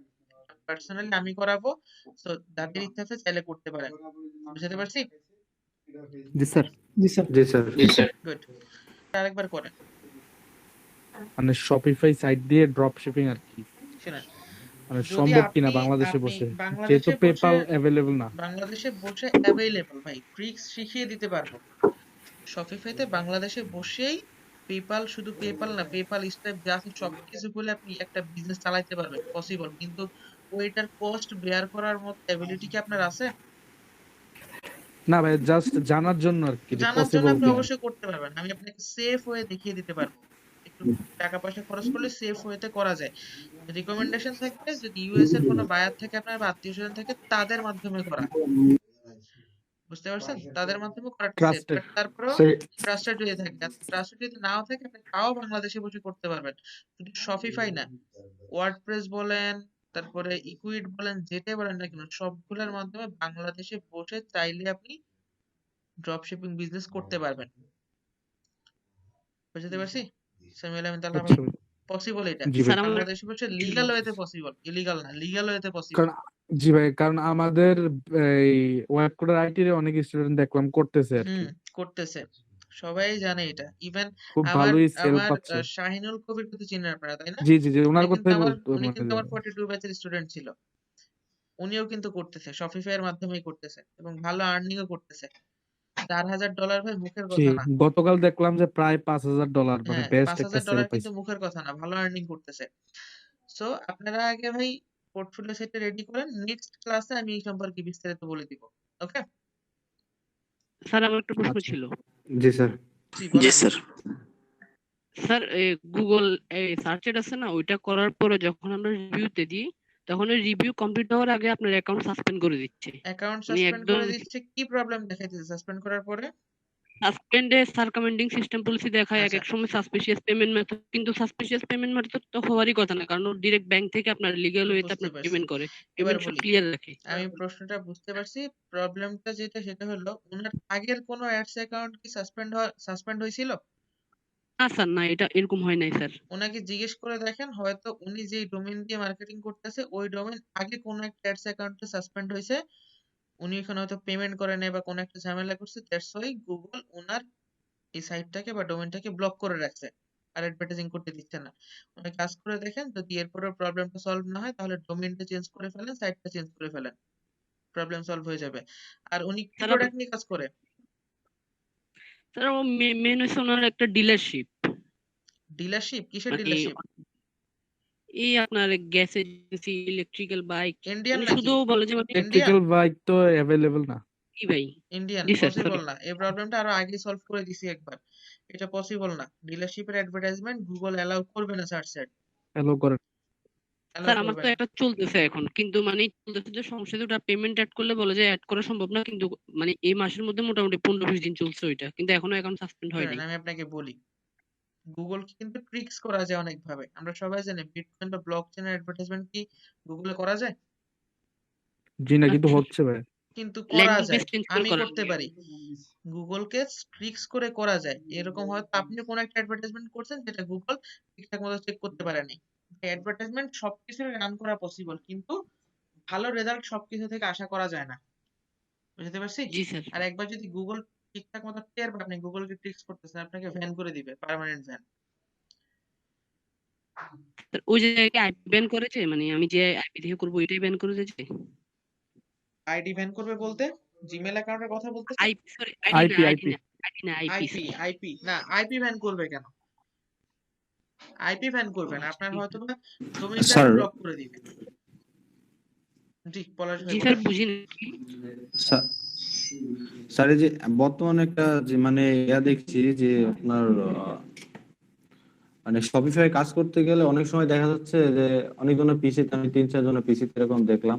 পার্সোনালি আমি করাবো, তো যাদের ইচ্ছা আছে চাইলে করতে পারেন। বুঝতে পারছি? জি স্যার। জি স্যার। জি স্যার। জি স্যার। গুড। আরেকবার করেন। মানে শপিফাই সাইট দিয়ে ড্রপ শিপিং আর কি, শুনেন, মানে যদি সম্ভব কিনা আপনি বাংলাদেশে আপনি বসে, যেহেতু বাংলাদেশে বসে পেপাল অ্যাভেলেবল না। অ্যাভেলেবল ভাই, ট্রিক্স শিখিয়ে দিতে পারবো। শপিফাইতে বাংলাদেশে বসেই পেপাল, শুধু পেপাল না, পেপাল স্ট্রাইপ যা আছে সবকিছু খুলে আপনি একটা বিজনেস চালাইতে পারবেন, পসিবল। কিন্তু ওইটার কস্ট বেয়ার করার মতো অ্যাবিলিটি কি আপনার আছে? না ভাই, জাস্ট জানার জন্য আর কি, যে জানার জন্য পসিবল আপনি কিনা। অবশ্যই করতে পারবেন। আমি আপনাকে সেফ ওয়ে দেখিয়ে দিতে পারবো। একটু টাকা পয়সা খরচ করলে সেফ ওয়েতে করা যায়। রিকমেন্ডেশন থাকবে যদি ইউএস এর কোনো বায়ার থাকে আপনার বা আত্মীয় স্বজন থাকে তাদের মাধ্যমে করা। বুঝতে পারছেন? তাদের মাধ্যমে করাটা সেফ। ট্রাস্টেড। বাট তারপরেও সে ট্রাস্টেড যদি থাকে, আর ট্রাস্টেড যদি নাও থাকে আপনি তাও বাংলাদেশে বসে করতে পারবেন। শুধু শপিফাই না, ওয়ার্ডপ্রেস বলেন, তারপরে ইকুইড বলেন, যেটাই বলেন না কেন সবগুলোর মাধ্যমে বাংলাদেশে বসে চাইলে আপনি ড্রপ শিপিং বিজনেস করতে পারবেন। বুঝতে পারছি? সামিউল আহমেদ তালহা ভাই, আচ্ছা ভাই। পসিবল এটা। জি ভাই। স্যার আমার বাংলাদেশে বসে লিগ্যাল ওয়েতে পসিবল, ইলিগাল না, লিগ্যাল ওয়েতে পসিবল। কারণ জি ভাই, কারণ আমাদের এই ওয়েব কোডার আইটি র অনেক স্টুডেন্ট দেখলাম করতেছে আর কি, করতেছে। সবাই জানে এটা। ইভেন খুব আমার ভালোই সেল আমার পাচ্ছে। শাহিনুল কবির কিন্তু চিনেন আপনারা, তাই না? জি জি জি, ওনার উনি কিন্তু কথাই আমার বলতো উনি মানে কিন্তু আমার 42 ব্যাচের স্টুডেন্ট ছিল। উনিও কিন্তু করতেছে, শপিফাই এর মাধ্যমেই করতেছে এবং ভালো আর্নিং ও করতেছে। $4,000 ভাই মুখের জি, কথা না। গতকাল দেখলাম যে প্রায় $5,000, মানে হ্যাঁ, বেস্ট একটা সেল $5,000 কিন্তু পাইছে। মুখের কথা না, ভালো আর্নিং করতেছে। সো আপনারা আগে ভাই পোর্টফোলিও সেটটা রেডি করেন। নেক্সট ক্লাসে আমি এই সম্পর্কে বিস্তারিত বলে দিব। ওকে? স্যার আমার একটা প্রশ্ন আচ্ছা। ছিল। জি স্যার। জি জি বলেন। Sir. Sir Google search ad আছে না, ওইটা করার পরে যখন আমরা রিভিউতে দিই তখন ওই রিভিউ কমপ্লিট হওয়ার আগে আপনার অ্যাকাউন্ট সাসপেন্ড করে দিচ্ছে। অ্যাকাউন্ট মানে সাসপেন্ড একদম করে দিচ্ছে, কি প্রবলেম দেখাইতেছে সাসপেন্ড করার পরে? সাসপেন্ডে সার্কামেন্টিং সিস্টেম পলিসি দেখায়, এক আচ্ছা, এক সময় সাসপিশিয়াস পেমেন্ট মেথড, কিন্তু সাসপিশিয়াস পেমেন্ট মেথড তো হওয়ারই কথা না, কারণ ডিরেক্ট ব্যাংক থেকে আপনার লিগ্যাল ওয়েতে বুঝতে আপনার পারছি। পেমেন্ট করে, এবার পেমেন্ট সব বলি, ক্লিয়ার রাখে। আমি প্রশ্নটা বুঝতে পারছি। প্রবলেমটা যেটা সেটা হলো ওনার আগের কোনো অ্যাডস অ্যাকাউন্ট কি সাসপেন্ড হয়েছিল? না স্যার, না, এটা এরকম হয় নাই স্যার। ওনাকে জিজ্ঞেস করে দেখেন, হয়তো উনি যে ডোমেইন দিয়ে মার্কেটিং করতেছে ওই ডোমেইন আগে কোনো একটা অ্যাডস অ্যাকাউন্টে সাসপেন্ড হয়েছে, উনি এখানে হয়তো পেমেন্ট করে নেয় বা কোনো একটা ঝামেলা করছে, দ্যাটস ওয়াই গুগল ওনার এই সাইটটাকে বা ডোমেইনটাকে ব্লক করে রাখছে আর অ্যাডভার্টাইজিং করতে দিচ্ছে না। উনি কাজ করে দেখেন, যদি এরপরেও প্রবলেমটা সলভ না হয় তাহলে ডোমেইনটা চেঞ্জ করে ফেলেন, সাইটটা চেঞ্জ করে ফেলেন, প্রবলেম সলভ হয়ে যাবে। আর উনি কি স্যার প্রোডাক্ট নিয়ে কাজ করে? স্যার ও মেন হচ্ছে ওনার একটা ডিলারশিপ, ডিলারশিপ? কিসের মানে ডিলারশিপ? এই আপনার gas agency, electrical bike, Indian মানে নাকি? শুধু বলে যে মানে ইন্ডিয়ান? ইলেকট্রিক্যাল বাইক তো অ্যাভেলেবল না। কি ভাই? ইন্ডিয়ান জি স্যার, পসিবল সরি। না, এই প্রবলেমটা আরো আগে সলভ করে দিছি একবার, এটা পসিবল না। ডিলারশিপের অ্যাডভার্টাইজমেন্ট গুগল অ্যালাউ করবে না, সার্চ সাইট হ্যালো করেন। অ্যালাউ স্যার আমার করবে তো না। এটা চলতেছে এখন, কিন্তু মানে চলতেছে যে সমস্যা, ওটা পেমেন্ট অ্যাড করলে বলে যে অ্যাড করা সম্ভব না, কিন্তু মানে এই মাসের মধ্যে মোটামুটি 15-20 দিন চলছে ওইটা, কিন্তু এখনো অ্যাকাউন্ট সাসপেন্ড হয় শুনেন নাই। আমি আপনাকে বলি, গুগলকে কিন্তু ট্রিক্স করা যায় অনেক ভাবে। আমরা সবাই জানি বিটকয়েন বা ব্লকচেনের অ্যাডভার্টাইজমেন্ট কি গুগলে করা যায়? জি না, কিন্তু আচ্ছা, হচ্ছে ভাই। কিন্তু করা ল্যান্ডিং যায়, পেজ চেঞ্জ করে আমি করেন। করতে পারি। গুগলকে ট্রিক্স করে করা যায়। এরকম হয়তো আপনি কোনো একটা অ্যাডভার্টাইজমেন্ট করছেন যেটা গুগল ঠিকঠাক মতো চেক করতে পারেনি। অ্যাডভার্টাইজমেন্ট সবকিছু রান করা পসিবল, কিন্তু ভালো রেজাল্ট সবকিছু থেকে আশা করা যায় না। বুঝতে পারছি? জি স্যার। আর একবার যদি গুগল ঠিকঠাক মতো টের পায় আপনি গুগলকে ট্রিক্স করতেছেন, আপনাকে ব্যান করে দিবে, পার্মানেন্ট ব্যান। স্যার, ওই যে আইপি ব্যান করেছে, মানে আমি যে আইপি থেকে করবো ওইটাই ব্যান করে দিয়েছে। আইডি ব্যান করবে বলতে জিমেল অ্যাকাউন্টের কথা বলতেছেন? আইপি, সরি, আইডি না, আইপি আইডি আইপি না, আইডি না, আইপি আইপি, স্যার। আইপি না, আইপি ব্যান করবে কেন? আইপি ব্যান করবে না, আচ্ছা, আপনার ঠিক হয়তো আছে। বা ডোমেইনটাকে স্যার ব্লক করে দিবে। জি পলাশ ভাই জি স্যার, বলেন। বুঝিনি। স্যার এই যে বর্তমানে একটা যে মানে দেখছি যে আপনার মানে শপিফাই কাজ করতে গেলে অনেক সময় দেখা যাচ্ছে যে অনেকজনের পিসিতে, আমি 3-4 জনের পিসিতে এরকম দেখলাম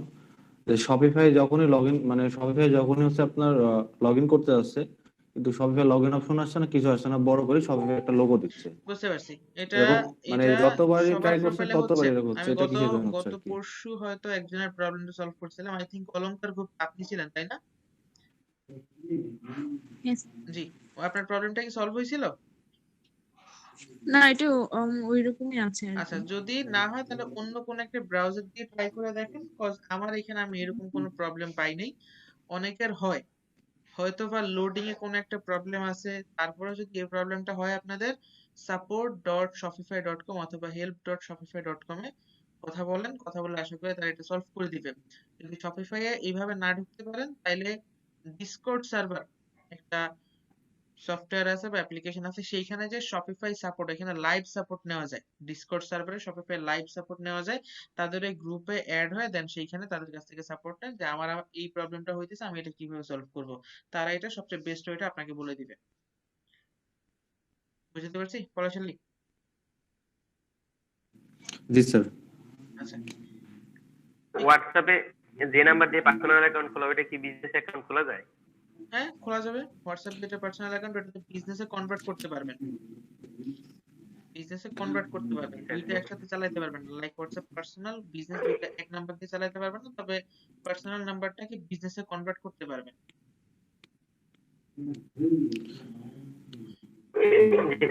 যে শপিফাই যখনই মানে শপিফাই যখনই হচ্ছে আপনার লগ ইন করতে যাচ্ছে, কিন্তু শপিফাই লগ ইন অপশন আসছে না, কিছু আসছে না, বড় করে শপিফাই একটা লোগো দিচ্ছে। বুঝতে পারছি। এটা এবং মানে এটা যতবারই সবার ট্রাই করছে প্রোফাইলে হচ্ছে। ততবারই এরকম হচ্ছে, আমি এটা কিসের জন্য হচ্ছে গত আর কি? পরশু হয়তো একজনের প্রবলেমটা সলভ করছিলাম, আই থিংক অলংকার গ্রুপ আপনি ছিলেন তাই না? Yes. জি, আপনার প্রবলেমটা কি সলভ হয়েছিল? না, এটা ওইরকমই আছে আর আচ্ছা, কি। যদি না হয় তাহলে অন্য কোনো একটা ব্রাউজার দিয়ে ট্রাই করে দেখেন, কজ আমার এখানে আমি এরকম কোনো প্রবলেম পাই নাই। অনেকের হয়, হয়তো বা লোডিং এ কোনো একটা প্রবলেম আছে। তারপরে যদি এই প্রবলেমটা হয় আপনাদের support.shopify.com অথবা help.shopify.com এ কথা বলেন, কথা বলে আশা করি তারা এটা সলভ করে দিবে। যদি শপিফাই এ এইভাবে না ঢুকতে পারেন তাইলে ডিসকর্ড সার্ভার একটা সফটওয়্যার আছে বা অ্যাপ্লিকেশন আছে, সেইখানে যে শপিফাই সাপোর্ট, এখানে লাইভ সাপোর্ট নেওয়া যায়। ডিসকর্ড সার্ভারে শপিফাই লাইভ সাপোর্ট নেওয়া যায়, তাদের এই গ্রুপে অ্যাড হয়, দেন সেইখানে তাদের কাছ থেকে সাপোর্ট নেন যে আমার এই প্রবলেমটা হইতেছে, আমি এটা কিভাবে সলভ করব। তারা এটা সবচেয়ে বেস্ট ওয়েটা আপনাকে বলে দিবে। বুঝতে পারছি পলাশালী? জি স্যার। আচ্ছা, হোয়াটসঅ্যাপে যে নাম্বার দিয়ে পার্সোনাল অ্যাকাউন্ট খোলা, ওইটা কি বিজনেস অ্যাকাউন্ট খোলা যায়? হ্যাঁ খোলা যাবে। হোয়াটসঅ্যাপ যেটা পার্সোনাল অ্যাকাউন্ট ওটাতে বিজনেসে কনভার্ট করতে পারবেন, বিজনেসে কনভার্ট করতে পারবেন, দুইটা একসাথে চালাতে পারবেন। লাইক হোয়াটসঅ্যাপ পার্সোনাল বিজনেস দুইটা এক নাম্বার দিয়ে চালাতে পারবেন না, তবে পার্সোনাল নাম্বারটাকে বিজনেসে কনভার্ট করতে পারবেন।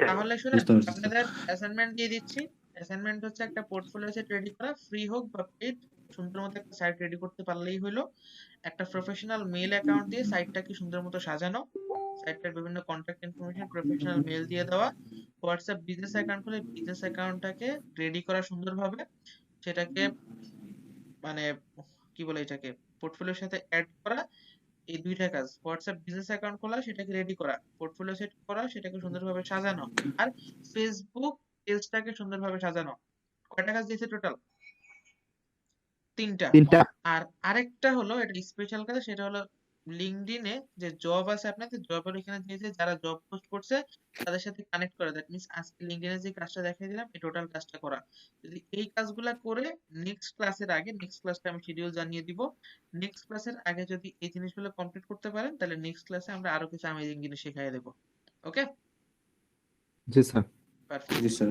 তাহলে শুনেন, বুঝতে পারছি স্যার। আপনাদের অ্যাসাইনমেন্ট দিয়ে দিচ্ছি। অ্যাসাইনমেন্ট হচ্ছে একটা পোর্টফোলিও সেট রেডি করা, ফ্রি হোক বা পেইড, সুন্দর মতো একটা সাইট রেডি করতে পারলেই হলো। একটা প্রফেশনাল মেল অ্যাকাউন্ট দিয়ে সাইটটাকে সুন্দর মতো সাজানো, সাইটটার বিভিন্ন কন্ট্যাক্ট ইনফরমেশন প্রফেশনাল মেল দিয়ে দেওয়া, হোয়াটসঅ্যাপ বিজনেস অ্যাকাউন্ট খুলে বিজনেস অ্যাকাউন্টটাকে রেডি করা সুন্দরভাবে, সেটাকে মানে কি বলে এটাকে পোর্টফোলিওর সাথে অ্যাড করা। এই দুইটা কাজ, হোয়াটসঅ্যাপ বিজনেস অ্যাকাউন্ট খোলা, সেটাকে রেডি করা, পোর্টফোলিও সেট করা, সেটাকে সুন্দরভাবে সাজানো, আর ফেসবুক পেজটাকে সুন্দরভাবে সাজানো। কয়টা কাজ দিয়েছে টোটাল? তিনটা। তিনটা। আর আরেকটা হলো এটা স্পেশাল কাজ, সেটা হলো লিঙ্কডইনে যে জব আছে আপনাদের জবের এখানে দিয়েছে, যারা জব পোস্ট করছে তাদের সাথে কানেক্ট করা। দ্যাট মিনস আজকে লিঙ্কডইনে যে কাজটা দেখিয়ে দিলাম এই টোটাল কাজটা করা। যদি এই কাজগুলা করে নেক্সট ক্লাসের আগে, নেক্সট ক্লাসটা আমি শিডিউল জানিয়ে দিব, নেক্সট ক্লাসের আগে যদি এই জিনিসগুলো কমপ্লিট করতে পারেন তাহলে নেক্সট ক্লাসে আমরা আরো কিছু অ্যামেজিং জিনিস শিখিয়ে দেবো। ওকে, জি স্যার। পারফেক্ট। জি স্যার।